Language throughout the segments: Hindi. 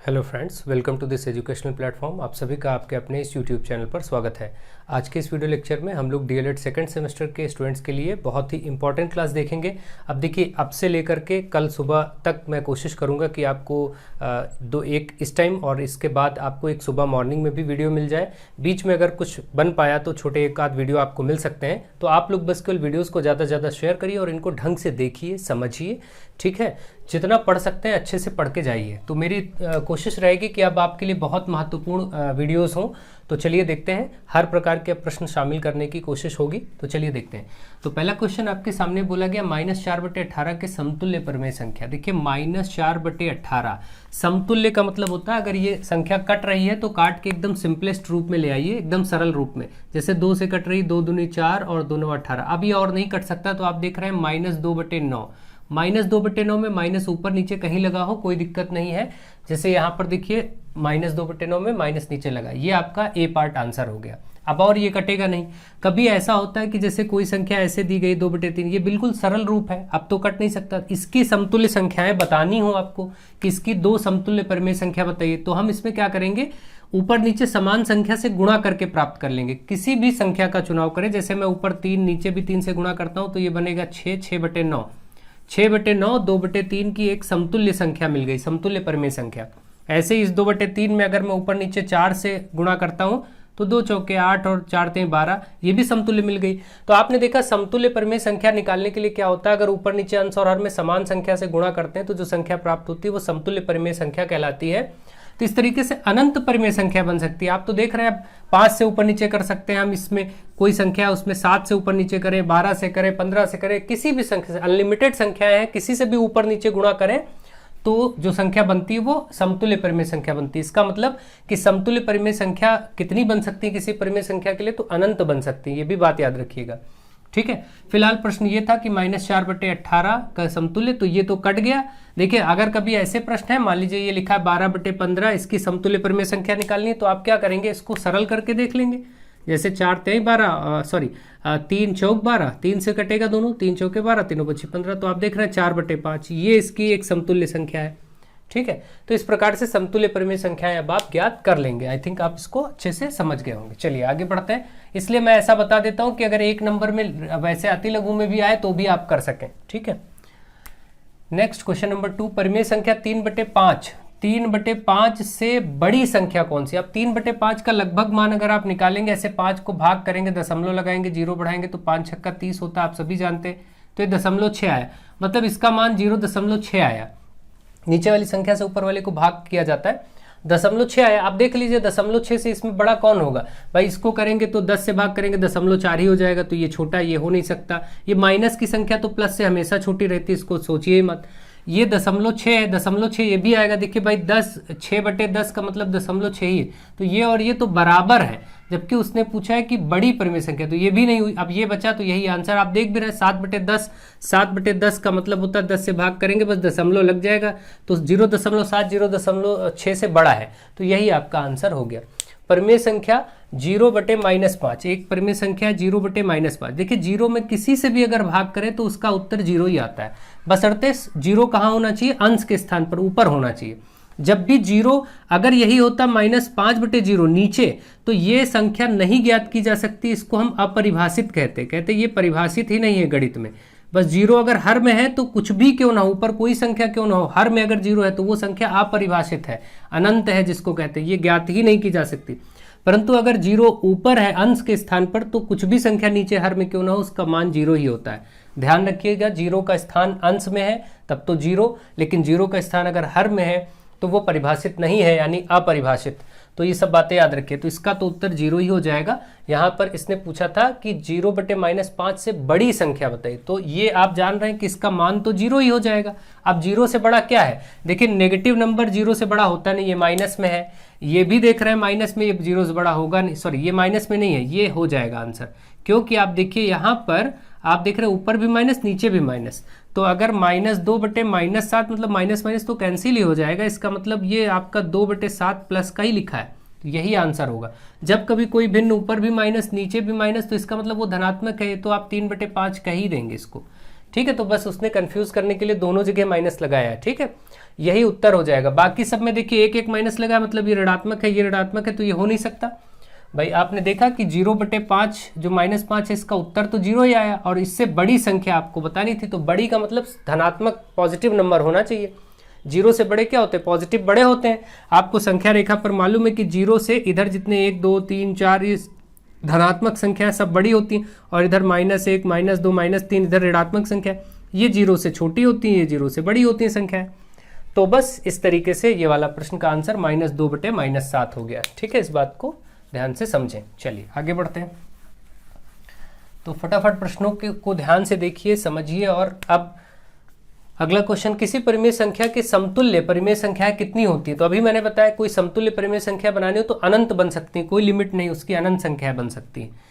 Hello friends, welcome to this educational platform. आप सभी का आपके अपने इस यूट्यूब चैनल पर स्वागत है। आज के इस वीडियो लेक्चर में हम लोग डीएलएड सेकंड सेमेस्टर के स्टूडेंट्स के लिए बहुत ही इंपॉर्टेंट क्लास देखेंगे। अब देखिए, अब से लेकर के कल सुबह तक मैं कोशिश करूंगा कि आपको एक इस टाइम और इसके बाद आपको एक सुबह मॉर्निंग में भी वीडियो मिल जाए। बीच में अगर कुछ बन पाया तो छोटे एक आध वीडियो आपको मिल सकते हैं। तो आप लोग बस केवल वीडियोज़ को ज़्यादा से ज़्यादा शेयर करिए और इनको ढंग से देखिए, समझिए, ठीक है। जितना पढ़ सकते हैं अच्छे से पढ़ के जाइए। तो मेरी कोशिश रहेगी कि अब आपके लिए बहुत महत्वपूर्ण वीडियोस हों। तो चलिए देखते हैं, हर प्रकार के प्रश्न शामिल करने की कोशिश होगी। तो चलिए देखते हैं। तो पहला क्वेश्चन आपके सामने बोला गया -4/18 के समतुल्य परिमेय संख्या। देखिए, -4/18 समतुल्य का मतलब होता है अगर ये संख्या कट रही है तो काट के एकदम सिंपलेस्ट रूप में ले आइए, एकदम सरल रूप में। जैसे 2 से कट रही, 2 दूनी 4 और 2 9 18। अब ये और नहीं कट सकता तो आप देख रहे हैं -2/9। -2/9 में माइनस ऊपर नीचे कहीं लगा हो कोई दिक्कत नहीं है। जैसे यहाँ पर देखिए -2/9 में माइनस नीचे लगा, ये आपका ए पार्ट आंसर हो गया। अब और ये कटेगा नहीं। कभी ऐसा होता है कि जैसे कोई संख्या ऐसे दी गई 2/3, ये बिल्कुल सरल रूप है, अब तो कट नहीं सकता। इसकी समतुल्य संख्याएं बतानी हो आपको कि इसकी 2 समतुल्य परिमेय संख्या बताइए, तो हम इसमें क्या करेंगे, ऊपर नीचे समान संख्या से गुणा करके प्राप्त कर लेंगे। किसी भी संख्या का चुनाव करें, जैसे मैं ऊपर 3 नीचे भी 3 से गुणा करता हूं तो ये बनेगा 6/9। 6/9 2/3 की एक समतुल्य संख्या मिल गई, समतुल्य परिमेय संख्या। ऐसे ही इस 2/3 में अगर मैं ऊपर नीचे 4 से गुणा करता हूं तो 2 चौके 8 और 4 तें 12, ये भी समतुल्य मिल गई। तो आपने देखा समतुल्य परिमेय संख्या निकालने के लिए क्या होता है, अगर ऊपर नीचे अंश और हर में समान संख्या से गुणा करते हैं तो जो संख्या प्राप्त होती है वो समतुल्य परिमेय संख्या कहलाती है। तो इस तरीके से अनंत परिमेय संख्या बन सकती है। आप तो देख रहे हैं, 5 से ऊपर नीचे कर सकते हैं हम, इसमें कोई संख्या है उसमें 7 से ऊपर नीचे करें, 12 से करें, 15 से करें, किसी भी संख्या से, अनलिमिटेड संख्याएं हैं, किसी से भी ऊपर नीचे गुणा करें तो जो संख्या बनती है वो समतुल्य परिमेय संख्या बनती है। इसका मतलब कि समतुल्य परिमेय संख्या कितनी बन सकती है किसी परिमेय संख्या के लिए, तो अनंत बन सकती है। ये भी बात याद रखिएगा, ठीक है। फिलहाल प्रश्न ये था कि -4/18 का समतुल्य, तो ये तो कट गया। देखिए, अगर कभी ऐसे प्रश्न है, मान लीजिए ये लिखा है 12/15, इसकी समतुल्य परिमेय संख्या निकालनी है, तो आप क्या करेंगे, इसको सरल करके देख लेंगे। जैसे 4 तें 12, 3 चौक 12, 3 से कटेगा दोनों, 3 चौके 12, 3 बचे 15, तो आप देख रहे हैं 4/5, ये इसकी एक समतुल्य संख्या है, ठीक है। तो इस प्रकार से समतुल्य परिमेय संख्याएं अब आप ज्ञात कर लेंगे। आई थिंक आप इसको अच्छे से समझ गए होंगे। चलिए आगे बढ़ते हैं। इसलिए मैं ऐसा बता देता हूं कि अगर एक नंबर में वैसे अति लघु में भी आए तो भी आप कर सकें, ठीक है। नेक्स्ट क्वेश्चन नंबर 2, परिमेय संख्या 3/5। 3/5 से बड़ी संख्या कौन सी। अब 3/5 का लगभग मान अगर आप निकालेंगे, ऐसे 5 को भाग करेंगे, दशमलव लगाएंगे, 0 बढ़ाएंगे तो 5 छक्का 30 होता है, आप सभी जानते हैं। तो ये 0.6 आया, मतलब इसका मान 0.6 आया। नीचे वाली संख्या से ऊपर वाले को भाग किया जाता है, 0.6 आया। आप देख लीजिए 0.6 से इसमें बड़ा कौन होगा भाई। इसको करेंगे तो 10 से भाग करेंगे 0.4 ही हो जाएगा, तो ये छोटा, ये हो नहीं सकता। ये माइनस की संख्या तो प्लस से हमेशा छोटी रहती है, इसको सोचिए ही मत। ये 0.6 है, 0.6 ये भी आएगा। देखिए भाई 6/10 का मतलब 0.6 ही है, तो ये और ये तो बराबर है। जबकि उसने पूछा है कि बड़ी परिमेय संख्या, तो ये भी नहीं हुई। अब ये बचा, तो यही आंसर आप देख भी रहे हैं, 7/10। 7/10 का मतलब होता है 10 से भाग करेंगे बस दशमलव लग जाएगा, तो 0.7 0.6 से बड़ा है, तो यही आपका आंसर हो गया। परिमेय संख्या 0/-5, एक परिमेय संख्या 0/-5। देखिए 0 में किसी से भी अगर भाग करें तो उसका उत्तर 0 ही आता है, बशर्ते 0 कहाँ होना चाहिए, अंश के स्थान पर ऊपर होना चाहिए। जब भी 0 अगर यही होता -5/0 नीचे, तो ये संख्या नहीं ज्ञात की जा सकती, इसको हम अपरिभाषित कहते ये परिभाषित ही नहीं है गणित में। बस 0 अगर हर में है तो कुछ भी क्यों ना हो, ऊपर कोई संख्या क्यों ना हो, हर में अगर 0 है तो वो संख्या अपरिभाषित है, अनंत है जिसको कहते हैं, ये ज्ञात ही नहीं की जा सकती। परंतु अगर 0 ऊपर है अंश के स्थान पर, तो कुछ भी संख्या नीचे हर में क्यों ना हो, उसका मान 0 ही होता है। ध्यान रखिएगा, 0 का स्थान अंश में है तब तो 0, लेकिन 0 का स्थान अगर हर में है तो वो परिभाषित नहीं है, यानी अपरिभाषित। तो ये सब बातें याद रखिए। तो इसका तो उत्तर 0 ही हो जाएगा। यहाँ पर इसने पूछा था कि 0/-5 से बड़ी संख्या बताइए, तो ये आप जान रहे हैं कि इसका मान तो 0 ही हो जाएगा। अब 0 से बड़ा क्या है, देखिए नेगेटिव नंबर 0 से बड़ा होता नहीं, ये माइनस में है, ये भी देख रहे हैं माइनस में, ये 0 से बड़ा होगा नहीं, सॉरी ये माइनस में नहीं है, ये हो जाएगा आंसर। क्योंकि आप देखिए यहाँ पर आप देख रहे हैं ऊपर भी माइनस नीचे भी माइनस, तो अगर -2/-7 मतलब माइनस माइनस तो कैंसिल ही हो जाएगा। इसका मतलब ये आपका 2/7 प्लस का ही लिखा है, तो यही आंसर होगा। जब कभी कोई भिन्न ऊपर भी माइनस नीचे भी माइनस, तो इसका मतलब वो धनात्मक है, तो आप 3/5 कह ही देंगे इसको, ठीक है। तो बस उसने कंफ्यूज करने के लिए दोनों जगह माइनस लगाया है, ठीक है। यही उत्तर हो जाएगा। बाकी सब में देखिए एक एक माइनस लगा, मतलब ये ऋणात्मक है, ये ऋणात्मक है, तो ये हो नहीं सकता। भाई आपने देखा कि 0/5 जो -5 है इसका उत्तर तो 0 ही आया, और इससे बड़ी संख्या आपको बतानी थी, तो बड़ी का मतलब धनात्मक पॉजिटिव नंबर होना चाहिए। 0 से बड़े क्या होते हैं? पॉजिटिव बड़े होते हैं। आपको संख्या रेखा पर मालूम है कि 0 से इधर जितने 1 2 3 4 ये धनात्मक संख्या सब बड़ी होती हैं, और इधर -1 -2 -3 इधर ऋणात्मक संख्या, ये 0 से छोटी होती है, ये 0 से बड़ी होती है संख्या। तो बस इस तरीके से ये वाला प्रश्न का आंसर -2/-7 हो गया। ठीक है, इस बात को ध्यान से समझें। चलिए आगे बढ़ते हैं। तो फटाफट प्रश्नों को ध्यान से देखिए, समझिए। और अब अगला क्वेश्चन, किसी परिमेय संख्या के समतुल्य परिमेय संख्या कितनी होती है? तो अभी मैंने बताया कोई समतुल्य परिमेय संख्या बनानी हो तो अनंत बन सकती है, कोई लिमिट नहीं, उसकी अनंत संख्या बन सकती है।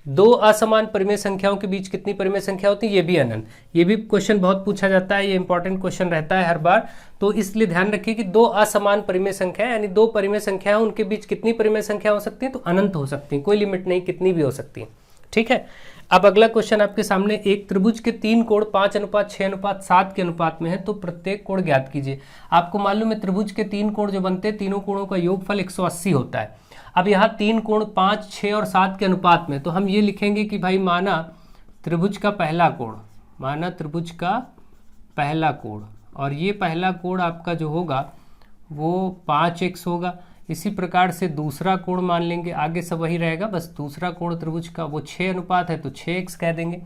दो असमान परिमेय संख्याओं के बीच कितनी परिमेय संख्या होती है? ये भी अनंत। ये भी क्वेश्चन बहुत पूछा जाता है, ये इंपॉर्टेंट क्वेश्चन रहता है हर बार, तो इसलिए ध्यान रखिए कि दो असमान परिमेय संख्या यानी दो परिमेय संख्या उनके बीच कितनी परिमेय संख्या हो सकती है? तो अनंत हो सकती है, कोई लिमिट नहीं, कितनी भी हो सकती है। ठीक है, अब अगला क्वेश्चन आपके सामने, एक त्रिभुज के 3 कोण 5:6:7 के अनुपात में है, तो प्रत्येक कोण ज्ञात कीजिए। आपको मालूम है त्रिभुज के 3 कोण जो बनते हैं, तीनों कोणों का योगफल 180 होता है। अब यहाँ 3 कोण 5, 6 और 7 के अनुपात में, तो हम ये लिखेंगे कि भाई माना त्रिभुज का पहला कोण, माना त्रिभुज का पहला कोण, और ये पहला कोण आपका जो होगा वो 5x होगा। इसी प्रकार से दूसरा कोण मान लेंगे, आगे सब वही रहेगा, बस दूसरा कोण त्रिभुज का वो 6 अनुपात है तो 6x कह देंगे।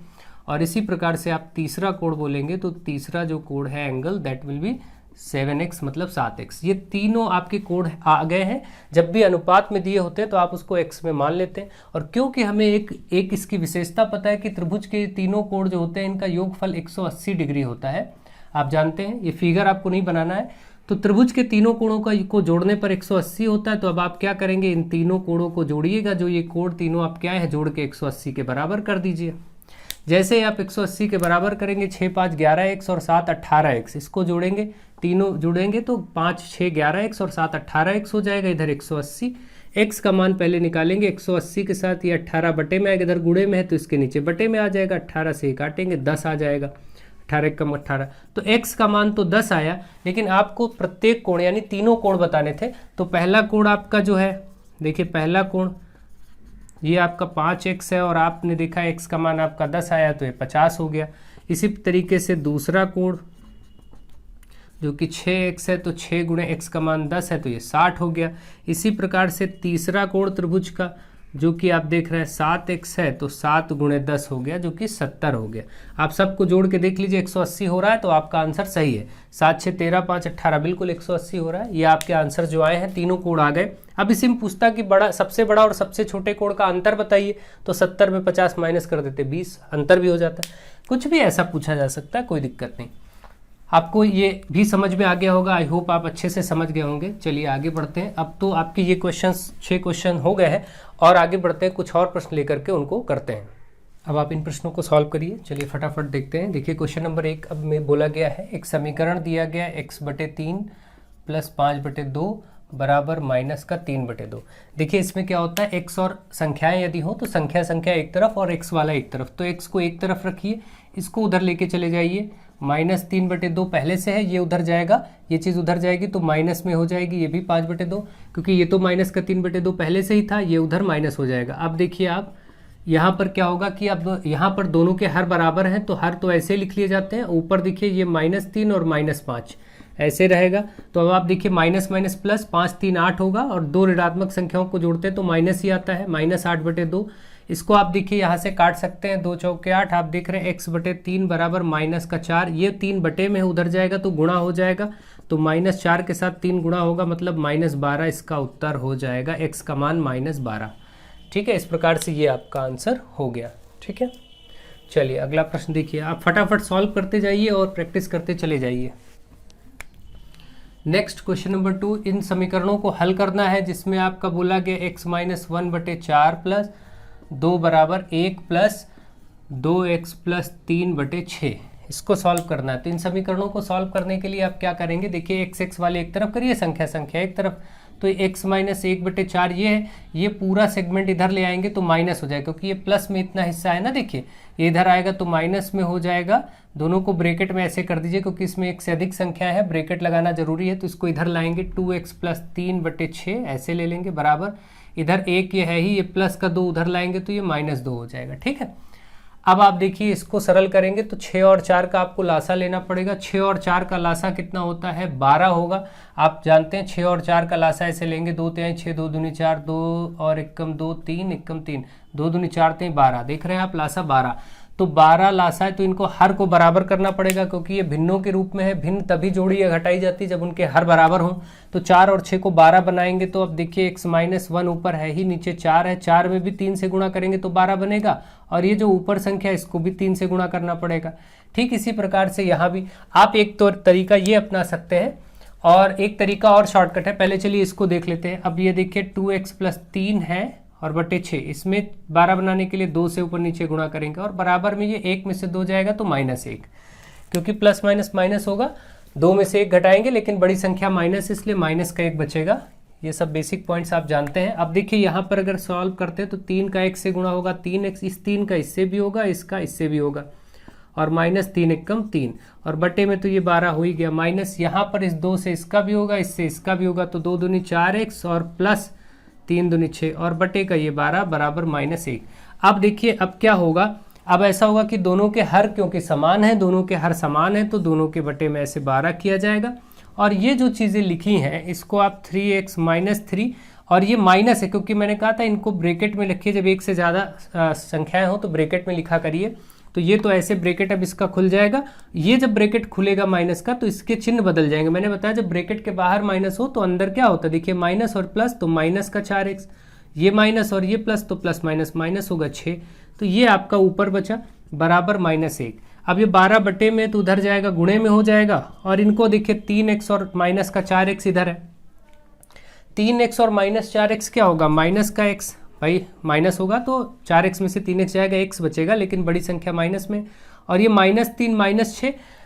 और इसी प्रकार से आप तीसरा कोण बोलेंगे तो तीसरा जो कोण है angle, that will be 7x मतलब 7x। ये तीनों आपके कोण आ गए हैं। जब भी अनुपात में दिए होते हैं तो आप उसको x में मान लेते हैं। और क्योंकि हमें एक इसकी विशेषता पता है कि त्रिभुज के तीनों कोण जो होते हैं इनका योगफल 180 डिग्री होता है, आप जानते हैं, ये फिगर आपको नहीं बनाना है। तो त्रिभुज के तीनों कोणों को जोड़ने पर 180 होता है। तो अब आप क्या करेंगे, इन तीनों कोणों को जोड़िएगा, जो ये कोण तीनों आप क्या है जोड़ के 180 के बराबर कर दीजिए। जैसे ही आप 180 के बराबर करेंगे, 6 5 11x और 7 18x, इसको जोड़ेंगे, तीनों जुड़ेंगे तो 5 6 11x और 7 18x हो जाएगा। इधर 180, x का मान पहले निकालेंगे, 180 के साथ ये 18 बटे में आएगा, इधर गुणे में है तो इसके नीचे बटे में आ जाएगा, 18 से काटेंगे 10 आ जाएगा, 18 कम 18, तो x का मान तो 10 आया। लेकिन आपको प्रत्येक कोण यानी तीनों कोण बताने थे। तो पहला कोण आपका जो है, देखिए पहला कोण ये आपका 5x है, और आपने देखा x का मान आपका 10 आया तो ये 50 हो गया। इसी तरीके से दूसरा कोण जो कि 6x है, तो 6 गुणे x का मान 10 है तो ये 60 हो गया। इसी प्रकार से तीसरा कोण त्रिभुज का जो कि आप देख रहे हैं 7x है, तो 7 गुणे 10 हो गया जो कि 70 हो गया। आप सबको जोड़ के देख लीजिए, 180 हो रहा है तो आपका आंसर सही है। 7 6 13 5 18 बिल्कुल 180 हो रहा है। ये आपके आंसर जो आए हैं, तीनों कोण आ गए। अब इसी में पूछता कि बड़ा, सबसे बड़ा और सबसे छोटे कोण का अंतर बताइए, तो 70 में 50 माइनस कर देते 20, अंतर भी हो जाता है। कुछ भी ऐसा पूछा जा सकता है, कोई दिक्कत नहीं। आपको ये भी समझ में आ गया होगा, आई होप आप अच्छे से समझ गए होंगे। चलिए आगे बढ़ते हैं। अब तो आपके ये क्वेश्चंस 6 क्वेश्चन हो गए हैं, और आगे बढ़ते हैं, कुछ और प्रश्न लेकर के उनको करते हैं। अब आप इन प्रश्नों को सॉल्व करिए। चलिए फटाफट देखते हैं। देखिए क्वेश्चन नंबर 1 अब में बोला गया है, एक समीकरण दिया गया है x/3 + 5/2 बराबर -3/2। देखिए इसमें क्या होता है, x और संख्याएं यदि हो तो संख्या एक तरफ और x वाला एक तरफ, तो x को एक तरफ रखिए, इसको उधर लेके चले जाइए। -3/2 पहले से है, ये उधर जाएगा, ये चीज़ उधर जाएगी तो माइनस में हो जाएगी, ये भी 5/2, क्योंकि ये तो -3/2 पहले से ही था, ये उधर माइनस हो जाएगा। अब देखिए आप यहाँ पर क्या होगा कि अब यहाँ पर दोनों के हर बराबर हैं, तो हर तो ऐसे लिख लिए जाते हैं। ऊपर देखिए ये -3 और -5 ऐसे रहेगा। तो अब आप देखिए माइनस माइनस प्लस, 5 3 8 होगा, और दो ऋणात्मक संख्याओं को जोड़ते हैं तो माइनस ही आता है, -8/2। इसको आप देखिए यहाँ से काट सकते हैं, 2 चौके 8, आप देख रहे हैं x/3 बराबर -4, ये 3 बटे में उधर जाएगा तो गुणा हो जाएगा, तो -4 के साथ 3 गुणा होगा मतलब -12, इसका उत्तर हो जाएगा, x का मान -12। ठीक है, इस प्रकार से ये आपका आंसर हो गया। ठीक है, चलिए अगला प्रश्न देखिए, आप फटाफट सॉल्व करते जाइए और प्रैक्टिस करते चले जाइए। नेक्स्ट क्वेश्चन नंबर 2, इन समीकरणों को हल करना है जिसमें आपका बोला गया x - 1/4 प्लस 2 बराबर 1 प्लस 2x प्लस 3/6, इसको सॉल्व करना है। तो इन समीकरणों को सॉल्व करने के लिए आप क्या करेंगे, देखिए x वाले एक तरफ करिए, संख्या एक तरफ, तो x माइनस 1/4 ये है, ये पूरा सेगमेंट इधर ले आएंगे तो माइनस हो जाएगा, क्योंकि ये प्लस में इतना हिस्सा है ना, देखिए ये इधर आएगा तो माइनस में हो जाएगा। दोनों को ब्रैकेट में ऐसे कर दीजिए, क्योंकि इसमें एक से अधिक संख्या है, ब्रैकेट लगाना जरूरी है, तो इसको इधर लाएंगे 2x + 3/6 ऐसे ले लेंगे बराबर, इधर एक ये है ही, ये प्लस का 2 उधर लाएंगे तो ये -2 हो जाएगा। ठीक है, अब आप देखिए इसको सरल करेंगे तो 6 और 4 का आपको लासा लेना पड़ेगा। 6 और 4 का लासा कितना होता है, 12 होगा। आप जानते हैं 6 और 4 का लासा ऐसे लेंगे, 2 तिहाई 6, 2 दूनी 4, 2 और 1 2, 3 1 3, 2 दूनी 4 3 12, देख रहे हैं आप लासा 12। तो 12 लासा है, तो इनको हर को बराबर करना पड़ेगा, क्योंकि ये भिन्नों के रूप में है। भिन्न तभी जोड़ी या घटाई जाती है जब उनके हर बराबर हों। तो 4 और 6 को 12 बनाएंगे तो अब देखिए x - 1 ऊपर है ही, नीचे 4 है, 4 में भी 3 से गुणा करेंगे तो 12 बनेगा, और ये जो ऊपर संख्या है इसको भी 3 से गुणा करना पड़ेगा। ठीक इसी प्रकार से यहाँ भी आप एक तो तरीका ये अपना सकते हैं, और एक तरीका और शॉर्टकट है। पहले चलिए इसको देख लेते हैं। अब ये देखिए 2x + 3 है और बटे 6, इसमें 12 बनाने के लिए 2 से ऊपर नीचे गुणा करेंगे, और बराबर में ये 1 में से 2 जाएगा तो -1, क्योंकि प्लस माइनस माइनस होगा, 2 में से 1 घटाएंगे, लेकिन बड़ी संख्या माइनस, इसलिए माइनस का 1 बचेगा। ये सब बेसिक पॉइंट्स आप जानते हैं। अब देखिए यहाँ पर अगर सॉल्व करते हैं तो 3 का 1 से गुणा होगा 3x, इस 3 का इससे भी होगा, इसका इससे भी होगा, और -3 एकम 3, और बटे में तो ये 12 हो ही गया, माइनस यहाँ पर इस 2 से इसका भी होगा, इससे इसका भी होगा, तो 2 दूनी 4x और प्लस 3 दूनी 6, और बटे का ये 12 बराबर -1। अब देखिए अब क्या होगा, अब ऐसा होगा कि दोनों के हर क्योंकि समान है, दोनों के हर समान है, तो दोनों के बटे में ऐसे 12 किया जाएगा। और ये जो चीज़ें लिखी हैं इसको आप 3x - 3, और ये माइनस है क्योंकि मैंने कहा था इनको ब्रैकेट में लिखिए, जब एक से ज़्यादा संख्याएं हो तो ब्रैकेट में लिखा करिए। तो ये तो ऐसे ब्रैकेट अब इसका खुल जाएगा, ये जब ब्रैकेट खुलेगा माइनस का तो इसके चिन्ह बदल जाएंगे। मैंने बताया जब ब्रैकेट के बाहर माइनस हो तो अंदर क्या होता है, देखिए माइनस और प्लस, तो माइनस का 4x, ये माइनस और ये प्लस, तो प्लस माइनस माइनस होगा 6, तो ये आपका ऊपर बचा बराबर -1। अब ये 12 बटे में तो उधर जाएगा गुणे में हो जाएगा, और इनको देखिए 3x और माइनस का 4x इधर है, 3x और -4x क्या होगा, माइनस का x, भाई माइनस होगा तो 4x में से 3x जाएगा, x बचेगा, लेकिन बड़ी संख्या माइनस में, और ये -3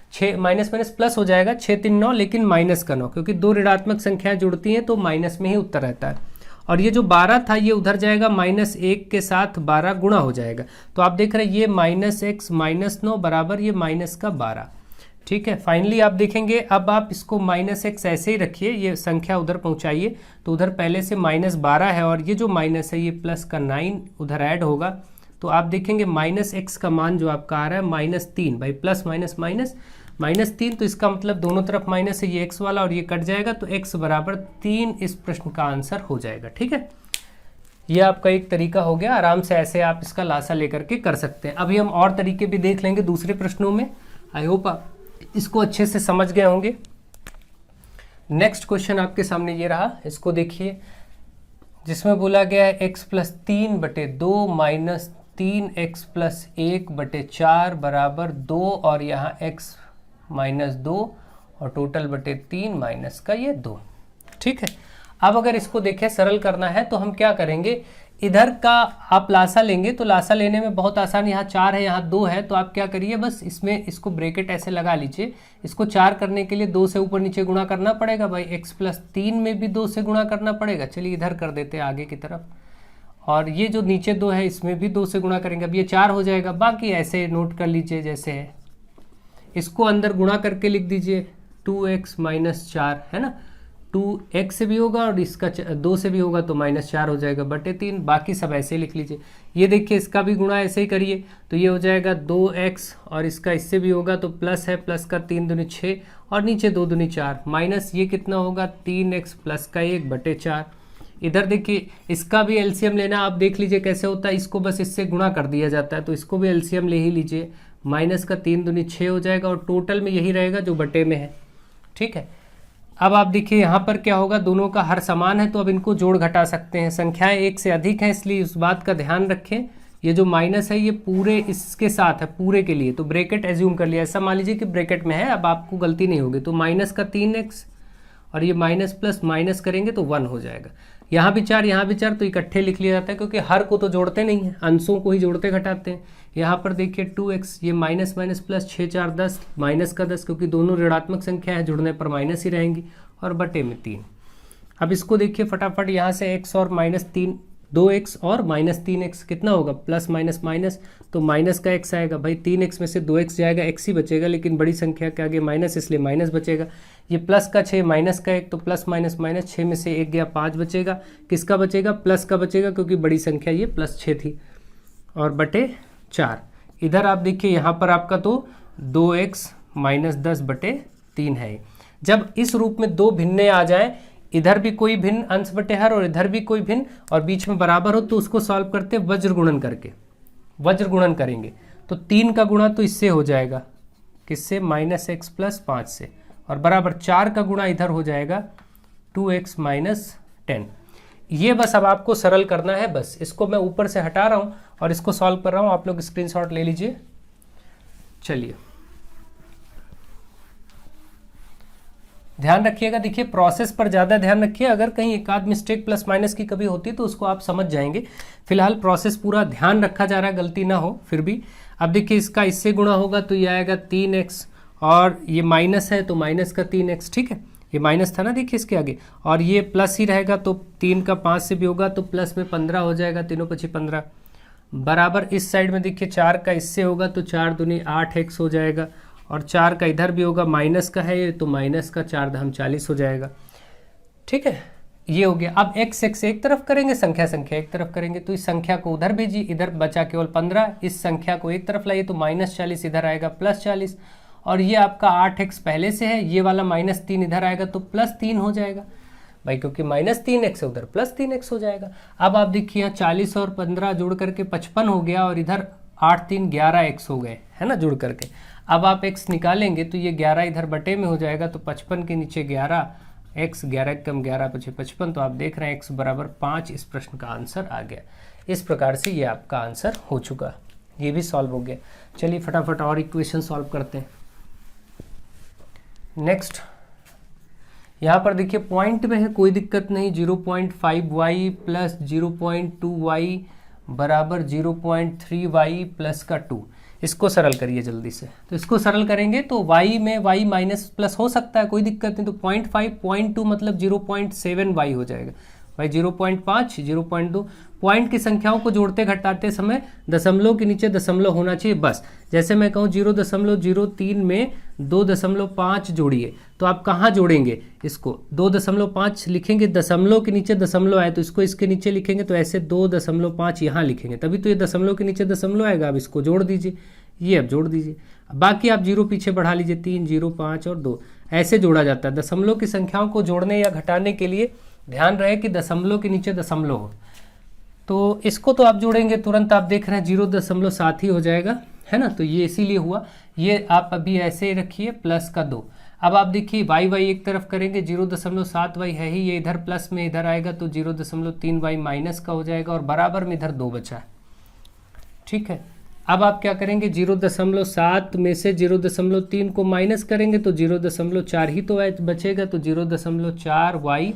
- 6 माइनस माइनस प्लस हो जाएगा, 6 3 9, लेकिन माइनस का 9, क्योंकि दो ऋणात्मक संख्याएं जुड़ती हैं तो माइनस में ही उत्तर रहता है। और ये जो 12 था ये उधर जाएगा, -1 के साथ 12 गुणा हो जाएगा, तो आप देख रहे हैं ये -x - 9 बराबर ये -12। ठीक है, फाइनली आप देखेंगे, अब आप इसको -x ऐसे ही रखिए, ये संख्या उधर पहुंचाइए, तो उधर पहले से -12 है, और ये जो माइनस है ये प्लस का 9 उधर ऐड होगा, तो आप देखेंगे -x का मान जो आपका आ रहा है -3, भाई प्लस माइनस माइनस -3, तो इसका मतलब दोनों तरफ माइनस है, ये x वाला और ये कट जाएगा, तो x बराबर 3 इस प्रश्न का आंसर हो जाएगा। ठीक है, ये आपका एक तरीका हो गया, आराम से ऐसे आप इसका लासा लेकर के कर सकते हैं। अभी हम और तरीके भी देख लेंगे दूसरे प्रश्नों में। आई होप आप इसको अच्छे से समझ गए होंगे। नेक्स्ट क्वेश्चन आपके सामने ये रहा, इसको देखिए, जिसमें बोला गया है x + 3/2 - 3x + 1/4 बराबर 2, और यहाँ x - 2 और टोटल बटे 3 माइनस का ये 2। ठीक है, अब अगर इसको देखें सरल करना है तो हम क्या करेंगे, इधर का आप लासा लेंगे, तो लासा लेने में बहुत आसान, यहाँ 4 है यहाँ 2 है, तो आप क्या करिए बस इसमें इसको ब्रैकेट ऐसे लगा लीजिए। इसको 4 करने के लिए 2 से ऊपर नीचे गुणा करना पड़ेगा, भाई x + 3 में भी 2 से गुणा करना पड़ेगा। चलिए इधर कर देते हैं आगे की तरफ, और ये जो नीचे 2 है इसमें भी 2 से गुणा करेंगे, अब ये 4 हो जाएगा। बाकी ऐसे नोट कर लीजिए जैसे है, इसको अंदर गुणा करके लिख दीजिए 2x - 4 है ना, 2x से भी होगा और इसका 2 से भी होगा तो -4 हो जाएगा बटे 3, बाकी सब ऐसे लिख लीजिए। ये देखिए इसका भी गुणा ऐसे ही करिए, तो ये हो जाएगा 2x, और इसका इससे भी होगा तो प्लस है, प्लस का 3 दूनी 6, और नीचे 2 दूनी 4, माइनस ये कितना होगा 3x प्लस का 1 बटे 4। इधर देखिए इसका भी एलसीएम लेना, आप देख लीजिए कैसे होता है, इसको बस इससे गुणा कर दिया जाता है, तो इसको भी एलसीएम ले ही लीजिए, माइनस का 3 दूनी 6 हो जाएगा, और टोटल में यही रहेगा जो बटे में है। ठीक है, अब आप देखिए यहाँ पर क्या होगा, दोनों का हर समान है, तो अब इनको जोड़ घटा सकते हैं, संख्याएं एक से अधिक हैं, इसलिए उस बात का ध्यान रखें। ये जो माइनस है ये पूरे इसके साथ है, पूरे के लिए, तो ब्रैकेट एज्यूम कर लिया, ऐसा मान लीजिए कि ब्रैकेट में है, अब आपको गलती नहीं होगी, तो माइनस का 3x, और ये माइनस प्लस माइनस करेंगे तो 1 हो जाएगा। यहाँ भी 4 यहाँ भी 4, तो इकट्ठे लिख लिया जाता है, क्योंकि हर को तो जोड़ते नहीं हैं, अंशों को ही जोड़ते घटाते हैं। यहाँ पर देखिए 2x, ये माइनस माइनस प्लस 6 4 10, माइनस का 10, क्योंकि दोनों ऋणात्मक संख्या है, जुड़ने पर माइनस ही रहेंगी, और बटे में 3। अब इसको देखिए फटाफट, यहाँ से x और -3, 2x और -3x कितना होगा, प्लस माइनस माइनस, तो माइनस का x आएगा भाई, 3x में से 2x जाएगा, x ही बचेगा, लेकिन बड़ी संख्या के आगे माइनस इसलिए माइनस बचेगा। ये प्लस का 6 माइनस का 1, तो प्लस माइनस माइनस, 6 में से 1 गया 5 बचेगा, किसका बचेगा, प्लस का बचेगा, क्योंकि बड़ी संख्या ये +6 थी, और बटे 4। इधर आप देखिए यहाँ पर आपका तो 2x -10/3 है। जब इस रूप में दो भिन्ने आ जाए, इधर भी कोई भिन्न अंश बटे हर और इधर भी कोई भिन्न, और बीच में बराबर हो, तो उसको सॉल्व करते वज्र गुणन करके, वज्र गुणन करेंगे तो 3 का गुणा तो इससे हो जाएगा, किससे, -x + 5 से, और बराबर 4 का गुणा इधर हो जाएगा 2x - 10। ये बस अब आपको सरल करना है, बस इसको मैं ऊपर से हटा रहा हूँ और इसको सॉल्व कर रहा हूँ, आप लोग स्क्रीनशॉट ले लीजिए। चलिए ध्यान रखिएगा, देखिए प्रोसेस पर ज़्यादा ध्यान रखिए, अगर कहीं एक आध मिस्टेक प्लस माइनस की कभी होती तो उसको आप समझ जाएंगे। फिलहाल प्रोसेस पूरा ध्यान रखा जा रहा है, गलती ना हो फिर भी। अब देखिए इसका इससे गुणा होगा तो ये आएगा 3x, और ये माइनस है तो माइनस का 3x, ठीक है, ये माइनस था ना, देखिए इसके आगे, और ये प्लस ही रहेगा, तो 3 का 5 से भी होगा तो प्लस में 15 हो जाएगा, 3 × 5 = 15, बराबर इस साइड में देखिए 4 का इससे होगा तो 4 दूनी 8x हो जाएगा, और 4 का इधर भी होगा, माइनस का है ये तो माइनस का 4 × 40 हो जाएगा, ठीक है, ये हो गया। अब x एक तरफ करेंगे, संख्या एक तरफ करेंगे, तो इस संख्या को उधर भेजिए, इधर बचा केवल 15, इस संख्या को एक तरफ लाइए तो -40 इधर आएगा +40, और ये आपका 8x पहले से है, ये वाला -3 इधर आएगा तो +3 हो जाएगा भाई, क्योंकि -3x है उधर +3x हो जाएगा। अब आप देखिए यहाँ 40 और 15 जुड़ करके 55 हो गया, और इधर 8 3 11x हो गए, है ना, जुड़ करके। अब आप x निकालेंगे तो ये 11 इधर बटे में हो जाएगा, तो 55 के नीचे 11, x 11 कम 11 = 55, तो आप देख रहे हैं x = 5 इस प्रश्न का आंसर आ गया। इस प्रकार से ये आपका आंसर हो चुका, ये भी सॉल्व हो गया। चलिए फटाफट और इक्वेशन सॉल्व करते हैं। नेक्स्ट यहाँ पर देखिए पॉइंट में है, कोई दिक्कत नहीं, 0.5y + 0.2y बराबर 0.3y + का 2। इसको सरल करिए जल्दी से, तो इसको सरल करेंगे तो y में y माइनस प्लस हो सकता है, कोई दिक्कत नहीं, तो 0.5 0.2 मतलब 0.7y हो जाएगा भाई, 0.5 0.2। पॉइंट की संख्याओं को जोड़ते घटाते समय दशमलव के नीचे दशमलव होना चाहिए बस। जैसे मैं कहूँ 0.03 में 2.5 जोड़िए, तो आप कहाँ जोड़ेंगे इसको, 2.5 लिखेंगे, दशमलव के नीचे दशमलव आए तो इसको इसके नीचे लिखेंगे, तो ऐसे 2.5 यहाँ लिखेंगे, तभी तो ये दशमलव के नीचे दशमलव आएगा। अब इसको जोड़ दीजिए, ये अब जोड़ दीजिए, बाकी आप 0 पीछे बढ़ा लीजिए, 3 0 5 और 2 ऐसे जोड़ा जाता है। दशमलव की संख्याओं को जोड़ने या घटाने के लिए ध्यान रहे कि दशमलव के नीचे दशमलव हो, तो इसको तो आप जोड़ेंगे तुरंत, आप देख रहे हैं 0.7 ही हो जाएगा, है ना, तो ये इसीलिए हुआ। ये आप अभी ऐसे ही रखिए प्लस का 2। अब आप देखिए y एक तरफ करेंगे, 0.7y है ही, ये इधर प्लस में इधर आएगा तो 0.3y माइनस का हो जाएगा, और बराबर में इधर 2 बचा है, ठीक है। अब आप क्या करेंगे, 0.7 में से 0.3 को माइनस करेंगे तो 0.4 ही तो बचेगा, तो 0.4y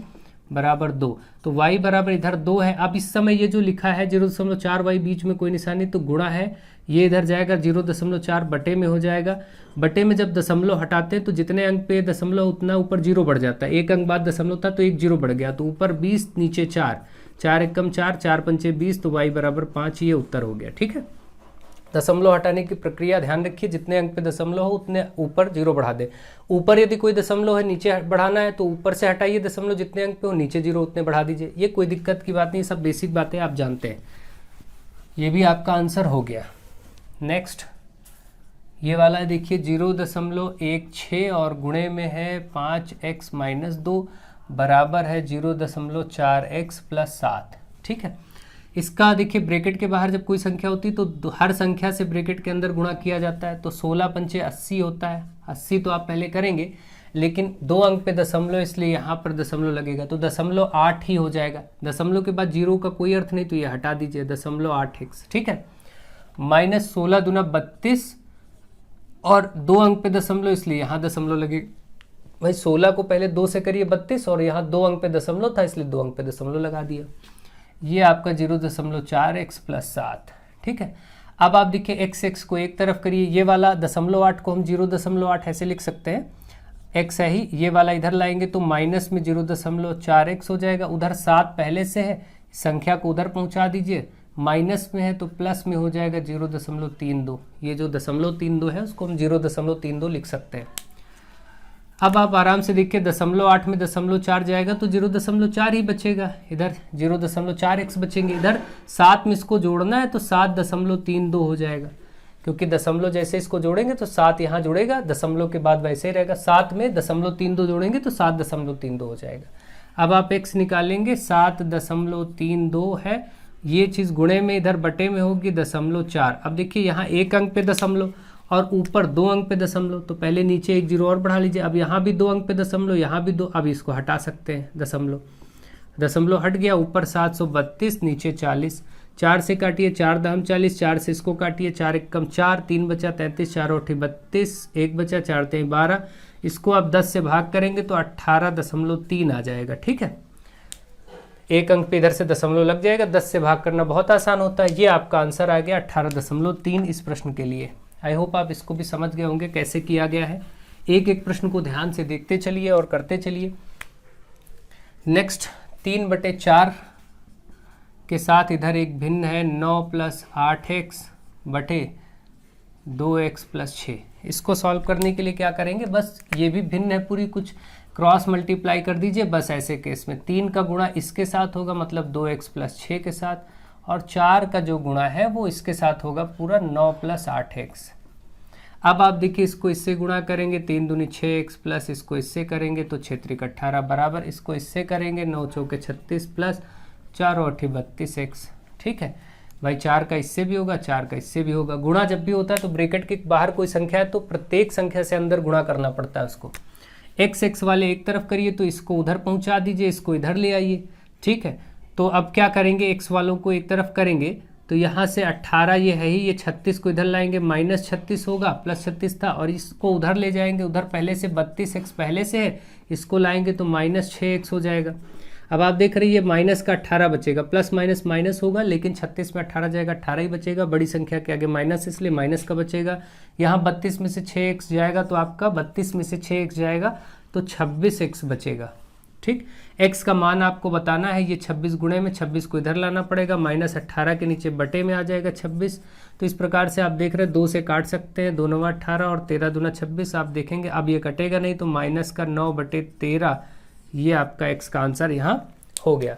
बराबर 2, तो y बराबर इधर 2 है। अब इस समय ये जो लिखा है 0.4y बीच में कोई निशानी तो गुणा है, ये इधर जाएगा 0.4 बटे में हो जाएगा। बटे में जब दशमलव हटाते हैं तो जितने अंक पे दशमलव उतना ऊपर 0 बढ़ जाता है, एक अंक बाद दशमलव था तो 1 0 बढ़ गया, तो ऊपर 20 नीचे 4, 4 × 1 = 4, 4 × 5 = 20, तो y बराबर 5, ये उत्तर हो गया, ठीक है। दशमलव हटाने की प्रक्रिया ध्यान रखिए, जितने अंक पे दशमलव हो उतने ऊपर 0 बढ़ा दे। ऊपर यदि कोई दशमलव है नीचे बढ़ाना है तो ऊपर से हटाइए दशमलव, जितने अंक पे हो नीचे 0 उतने बढ़ा दीजिए, ये कोई दिक्कत की बात नहीं, सब बेसिक बातें आप जानते हैं। ये भी आपका आंसर हो गया। नेक्स्ट ये वाला देखिए 0.16 और गुणे में है 5x - 2 बराबर है 0.4x + 7, ठीक है। इसका देखिए ब्रैकेट के बाहर जब कोई संख्या होती है तो हर संख्या से ब्रैकेट के अंदर गुणा किया जाता है, तो 16 × 5 = 80 होता है। 80 तो आप पहले करेंगे, लेकिन 2 अंक पे दशमलव, इसलिए यहाँ पर दशमलव लगेगा, तो 0.8 ही हो जाएगा। दशमलव के बाद 0 का कोई अर्थ नहीं, तो ये हटा दीजिए, 0.8x, ठीक है। -16 दूना 32 और 2 अंक पे दशमलव, इसलिए यहाँ दशमलव लगेगा भाई। 16 को पहले 2 से करिए 32, और यहाँ 2 अंक पे दशमलव था इसलिए 2 अंक पे दशमलव लगा दिया। ये आपका 0.4x + 7, ठीक है। अब आप देखिए x को एक तरफ करिए, ये वाला 0.8 को हम 0.8 ऐसे लिख सकते हैं, x है ही, ये वाला इधर लाएंगे तो माइनस में 0.4x हो जाएगा। उधर 7 पहले से है, संख्या को उधर पहुंचा दीजिए, माइनस में है तो प्लस में हो जाएगा 0.32। ये जो 0.32 है उसको हम 0.32 लिख सकते हैं। अब आप आराम से देखिए 0.8 में 0.4 जाएगा तो 0.4 ही बचेगा, इधर 0.4x बचेंगे। इधर 7 में इसको जोड़ना है तो 7.32 हो जाएगा, क्योंकि दशमलव जैसे इसको जोड़ेंगे तो 7 यहाँ जुड़ेगा, दशमलव के बाद वैसे ही रहेगा। 7 में 0.32 जोड़ेंगे तो 7.32 हो जाएगा। अब आप x निकालेंगे, 7.32 है, ये चीज़ गुणे में इधर बटे में होगी 0.4। अब देखिए यहाँ एक अंक पे दशमलव और ऊपर 2 अंक पे दशमलव, तो पहले नीचे एक 0 और बढ़ा लीजिए। अब यहाँ भी 2 अंक पे दशमलव, यहाँ भी 2, अब इसको हटा सकते हैं, दशमलव हट गया। ऊपर 732, नीचे 40, 4 से काटिए 4 दहम 40, 4 से इसको काटिए 4 एक कम 4, 3 बचा 33, 4 और 32, 1 बचा 4 3 12। इसको आप 10 से भाग करेंगे तो 18.3 आ जाएगा। ठीक है, एक अंक पे इधर से दशमलव लग जाएगा, 10 से भाग करना बहुत आसान होता है। ये आपका आंसर आ गया 18.3 इस प्रश्न के लिए। आई होप आप इसको भी समझ गए होंगे कैसे किया गया है। एक एक प्रश्न को ध्यान से देखते चलिए और करते चलिए। नेक्स्ट 3/4 के साथ इधर एक भिन्न है 9 + 8x बटे 2x + 6। इसको सॉल्व करने के लिए क्या करेंगे, बस ये भी भिन्न है पूरी, कुछ क्रॉस मल्टीप्लाई कर दीजिए। बस ऐसे केस में 3 का गुणा इसके साथ होगा, मतलब 2x + 6 के साथ, और 4 का जो गुणा है वो इसके साथ होगा पूरा 9 + 8x। अब आप देखिए इसको इससे गुणा करेंगे, 3 दूनी 6x प्लस इसको इससे करेंगे तो 6 3 18 बराबर, इसको इससे करेंगे 9 चौके 36 प्लस 4 और 8 32x। ठीक है भाई, 4 का इससे भी होगा, 4 का इससे भी होगा। गुणा जब भी होता है तो ब्रैकेट के बाहर कोई संख्या है तो प्रत्येक संख्या से अंदर गुणा करना पड़ता है उसको। x वाले एक तरफ करिए तो इसको उधर पहुंचा दीजिए, इसको इधर ले आइए। ठीक है, तो अब क्या करेंगे, x वालों को एक तरफ करेंगे तो यहाँ से 18 ये है ही, ये 36 को इधर लाएंगे, -36 होगा, +36 था, और इसको उधर ले जाएंगे, उधर पहले से 32x पहले से है, इसको लाएंगे तो -6x हो जाएगा। अब आप देख रहे हैं माइनस का 18 बचेगा, प्लस माइनस माइनस होगा, लेकिन 36 में 18 जाएगा, 18 ही बचेगा। बड़ी संख्या के आगे माइनस, इसलिए माइनस का बचेगा। यहाँ 32 में से 6x जाएगा तो आपका 32 में से 6x जाएगा तो 26x बचेगा। ठीक, x का मान आपको बताना है, ये 26 गुणे में 26 को इधर लाना पड़ेगा, -18 के नीचे बटे में आ जाएगा 26। तो इस प्रकार से आप देख रहे हैं 2 से काट सकते हैं, 2 9 18 और 13 दूना 26। आप देखेंगे अब ये कटेगा नहीं तो -9/13 ये आपका x का आंसर यहाँ हो गया।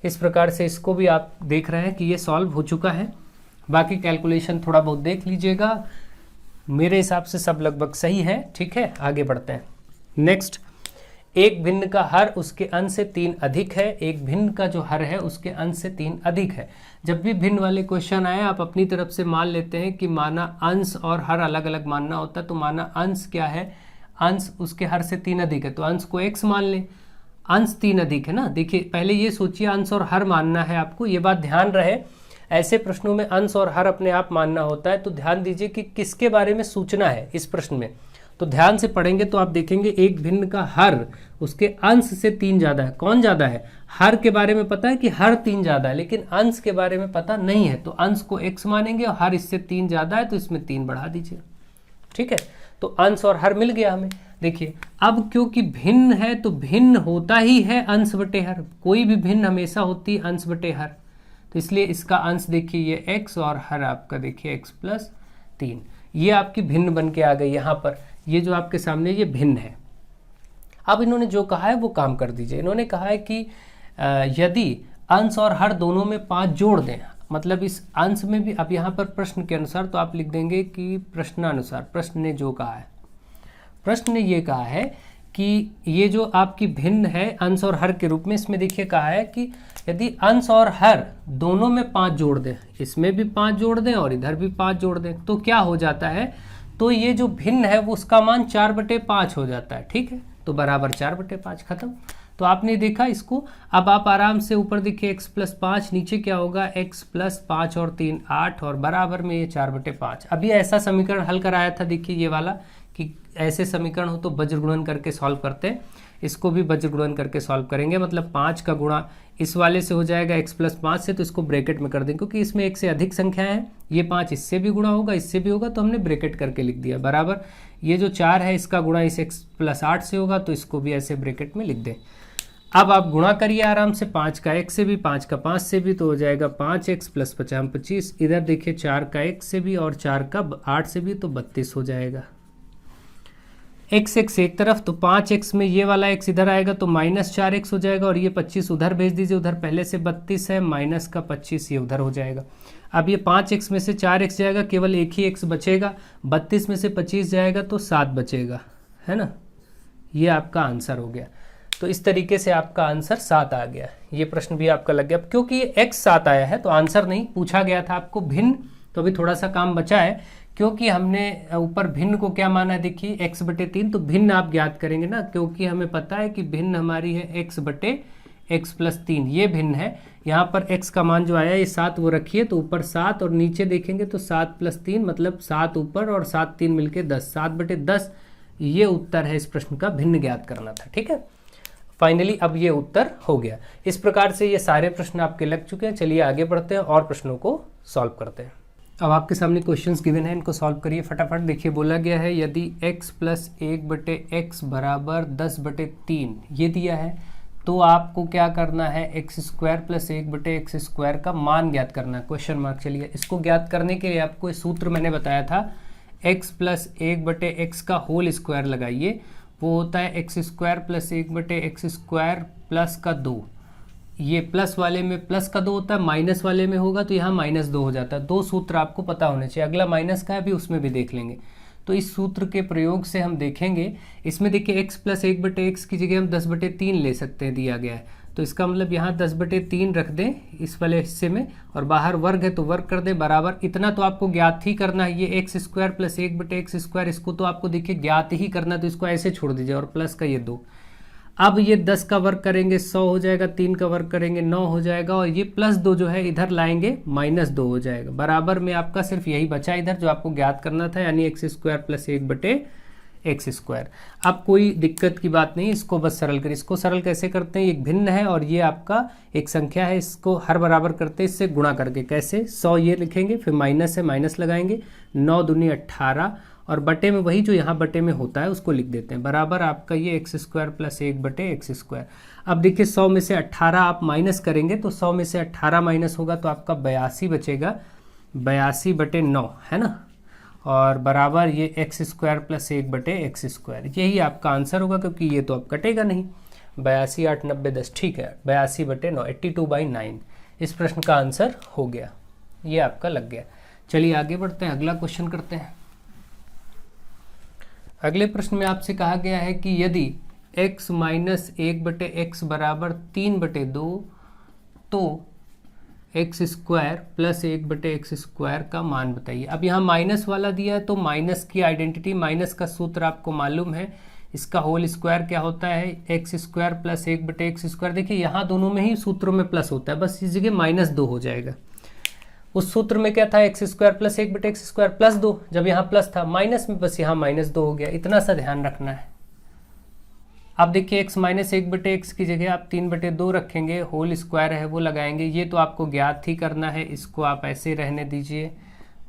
इस प्रकार से इसको भी आप देख रहे हैं कि ये सॉल्व हो चुका है। बाकी कैलकुलेशन थोड़ा बहुत देख लीजिएगा, मेरे हिसाब से सब लगभग सही है। ठीक है, आगे बढ़ते हैं। नेक्स्ट, एक भिन्न का हर उसके अंश से 3 अधिक है। एक भिन्न का जो हर है उसके अंश से 3 अधिक है। जब भी भिन्न वाले क्वेश्चन आए आप अपनी तरफ से मान लेते हैं कि माना अंश और हर अलग अलग मानना होता है, तो माना अंश क्या है, अंश उसके हर से 3 अधिक है तो अंश को x मान लें। अंश 3 अधिक है ना, देखिए पहले ये सोचिए अंश और हर मानना है आपको, ये बात ध्यान रहे। ऐसे प्रश्नों में अंश और हर अपने आप मानना होता है, तो ध्यान दीजिए कि किसके बारे में सूचना है इस प्रश्न में। तो ध्यान से पढ़ेंगे तो आप देखेंगे एक भिन्न का हर उसके अंश से 3 ज़्यादा है। कौन ज़्यादा है, हर के बारे में पता है कि हर 3 ज़्यादा है, लेकिन अंश के बारे में पता नहीं है। तो अंश को x मानेंगे और हर इससे 3 ज़्यादा है तो इसमें 3 बढ़ा दीजिए। ठीक है, तो अंश और हर मिल गया हमें। देखिए अब क्योंकि भिन्न है तो भिन्न होता ही है अंश बटे हर, कोई भी भिन्न हमेशा होती है अंश बटे हर, तो इसलिए इसका अंश देखिए ये x और हर आपका देखिए x + 3, ये आपकी भिन्न बन के आ गई यहाँ पर। ये जो आपके सामने ये भिन्न है। अब इन्होंने जो कहा है वो काम कर दीजिए। इन्होंने कहा है कि यदि अंश और हर दोनों में 5 जोड़ दें, मतलब इस अंश में भी, अब यहाँ पर प्रश्न के अनुसार तो आप लिख देंगे कि प्रश्नानुसार, प्रश्न ने जो कहा है, प्रश्न ने ये कहा है कि ये जो आपकी भिन्न है अंश और हर के रूप में, इसमें देखिए कहा है कि यदि अंश और हर दोनों में 5 जोड़ दें, इसमें भी 5 जोड़ दें और इधर भी 5 जोड़ दें, तो क्या हो जाता है, तो ये जो भिन्न है वो उसका मान 4/5 हो जाता है। ठीक है, तो बराबर 4/5 खत्म। तो आपने देखा इसको। अब आप आराम से ऊपर देखिए x + 5, नीचे क्या होगा x + 5 और 3 8 और बराबर में ये 4/5। अभी ऐसा समीकरण हल कराया था, देखिए ये वाला कि ऐसे समीकरण हो तो वज्र गुणन करके सॉल्व करते हैं, इसको भी वज्र गुणन करके सॉल्व करेंगे। मतलब 5 का गुणा इस वाले से हो जाएगा x + 5 से, तो इसको ब्रैकेट में कर देंगे क्योंकि इसमें एक से अधिक संख्या है। ये 5 इससे भी गुणा होगा, इससे भी होगा, तो हमने ब्रैकेट करके लिख दिया, बराबर ये जो 4 है इसका गुणा इस x + 8 से होगा, तो इसको भी ऐसे ब्रैकेट में लिख दें। अब आप गुणा करिए आराम से, 5 का x से भी, 5 का 5 से भी, तो हो जाएगा 5x + 50 25। इधर देखिए 4 का x से भी और 4 का 8 से भी, तो 32 हो जाएगा। x एक तरफ, तो 5x में ये वाला x इधर आएगा तो -4x हो जाएगा, और ये 25 उधर भेज दीजिए, उधर पहले से 32 है, माइनस का 25 ये उधर हो जाएगा। अब ये 5x में से 4x जाएगा, केवल एक ही x बचेगा, 32 में से 25 जाएगा तो 7 बचेगा, है ना। ये आपका आंसर हो गया। तो इस तरीके से आपका आंसर 7 आ गया। ये प्रश्न भी आपका लग गया। क्योंकि ये x 7 आया है तो आंसर नहीं पूछा गया था आपको भिन्न, तो अभी थोड़ा सा काम बचा है, क्योंकि हमने ऊपर भिन्न को क्या माना है, देखिए x/3, तो भिन्न आप ज्ञात करेंगे ना, क्योंकि हमें पता है कि भिन्न हमारी है x/x + 3, ये भिन्न है। यहाँ पर x का मान जो आया ये 7 वो रखिए, तो ऊपर 7 और नीचे देखेंगे तो 7 + 3 मतलब 7 ऊपर और 7 3 मिलके 10, 7/10 ये उत्तर है। इस प्रश्न का भिन्न ज्ञात करना था, ठीक है। फाइनली अब ये उत्तर हो गया। इस प्रकार से ये सारे प्रश्न आपके लग चुके हैं। चलिए आगे बढ़ते हैं और प्रश्नों को सॉल्व करते हैं। अब आपके सामने क्वेश्चंस गिवन है, इनको सॉल्व करिए फटाफट। देखिए बोला गया है यदि x + 1/x = 10/3 ये दिया है, तो आपको क्या करना है, x² + 1/x² का मान ज्ञात करना है, क्वेश्चन मार्क। चलिए इसको ज्ञात करने के लिए आपको ये सूत्र मैंने बताया था, x + 1/x का होल स्क्वायर लगाइए, वो होता है x² + 1/x² प्लस का 2। ये प्लस वाले में प्लस का 2 होता है, माइनस वाले में होगा तो यहाँ -2 हो जाता है। 2 सूत्र आपको पता होने चाहिए। अगला माइनस का है, अभी उसमें भी देख लेंगे। तो इस सूत्र के प्रयोग से हम देखेंगे, इसमें देखिए x + 1/x की जगह हम 10/3 ले सकते हैं, दिया गया है। तो इसका मतलब यहाँ 10/3 रख दें इस वाले हिस्से में, और बाहर वर्ग है तो वर्ग कर दें, बराबर। इतना तो आपको ज्ञात ही करना है, ये x² + 1/x², इसको तो आपको देखिए ज्ञात ही करना, तो इसको ऐसे छोड़ दीजिए, और प्लस का ये 2। अब ये 10 का वर्ग करेंगे 100 हो जाएगा, 3 का वर्ग करेंगे 9 हो जाएगा, और ये +2 जो है इधर लाएंगे -2 हो जाएगा। बराबर में आपका सिर्फ यही बचा इधर जो आपको ज्ञात करना था, यानी x² + 1/x²। अब कोई दिक्कत की बात नहीं, इसको बस सरल करिए। इसको सरल कैसे करते हैं, एक भिन्न है और ये आपका एक संख्या है, इसको हर बराबर करते हैं इससे गुणा करके। कैसे, 100 ये लिखेंगे, फिर माइनस है माइनस लगाएंगे, 9 दूनी 18, और बटे में वही जो यहाँ बटे में होता है उसको लिख देते हैं, बराबर आपका ये x² + 1/x²। अब देखिए 100 में से 18 आप माइनस करेंगे, तो 100 में से 18 माइनस होगा तो आपका 82 बचेगा, 82/9, है ना। और बराबर ये x² + 1/x², यही आपका आंसर होगा, क्योंकि ये तो अब कटेगा नहीं। 82 8 90 10, ठीक है, 82/9, 82/9 इस प्रश्न का आंसर हो गया। ये आपका लग गया। चलिए आगे बढ़ते हैं, अगला क्वेश्चन करते हैं। अगले प्रश्न में आपसे कहा गया है कि यदि x - 1/x = 3/2, तो x² + 1/x² का मान बताइए। अब यहाँ माइनस वाला दिया है, तो माइनस की आइडेंटिटी, माइनस का सूत्र आपको मालूम है, इसका होल स्क्वायर क्या होता है, x² + 1/x²। देखिए यहाँ दोनों में ही सूत्रों में प्लस होता है, बस इस जगह -2 हो जाएगा। उस सूत्र में क्या था, x² + 1/x² +2, जब यहाँ प्लस था, माइनस में बस यहाँ -2 हो गया। इतना सा ध्यान रखना है। अब देखिए x - 1/x की जगह आप 3/2 रखेंगे, होल स्क्वायर है वो लगाएंगे, ये तो आपको ज्ञात ही करना है, इसको आप ऐसे रहने दीजिए,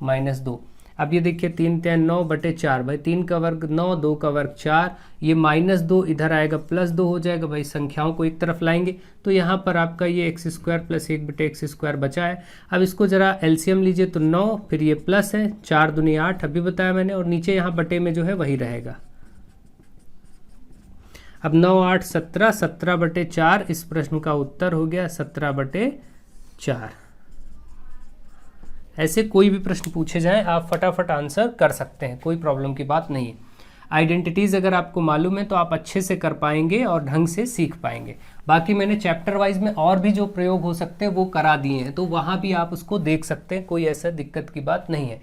-2। अब ये देखिए 3 3 9/4, भाई 3 का वर्ग 9, 2 का वर्ग 4, ये -2 इधर आएगा, +2 हो जाएगा, भाई संख्याओं को एक तरफ लाएंगे, तो यहाँ पर आपका ये x² + 1/x² बचा है। अब इसको जरा एलसीएम लीजिए, तो 9, फिर ये प्लस है, 4 दूनी 8 अभी बताया मैंने, और नीचे यहाँ बटे में जो है वही रहेगा। अब 9 8 17, 17/4 इस प्रश्न का उत्तर हो गया, 17/4। ऐसे कोई भी प्रश्न पूछे जाएं आप फटाफट आंसर कर सकते हैं, कोई प्रॉब्लम की बात नहीं है। आइडेंटिटीज़ अगर आपको मालूम है तो आप अच्छे से कर पाएंगे और ढंग से सीख पाएंगे। बाकी मैंने चैप्टर वाइज में और भी जो प्रयोग हो सकते हैं वो करा दिए हैं, तो वहाँ भी आप उसको देख सकते हैं, कोई ऐसा दिक्कत की बात नहीं है।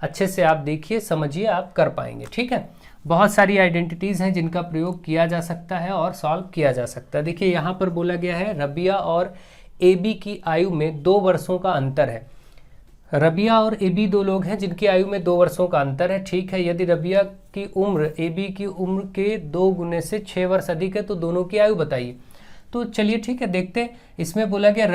अच्छे से आप देखिए, समझिए, आप कर पाएंगे, ठीक है। बहुत सारी आइडेंटिटीज़ हैं जिनका प्रयोग किया जा सकता है और सॉल्व किया जा सकता है। देखिए यहाँ पर बोला गया है रबिया और AB की आयु में 2 वर्षों का अंतर है। रबिया और ए बी दो लोग हैं जिनकी आयु में 2 वर्षों का अंतर है। ठीक है, यदि रबिया की उम्र ए बी की उम्र के 2 गुने से 6 वर्ष अधिक है तो दोनों की आयु बताइए। तो चलिए ठीक है, देखते हैं। इसमें बोला गया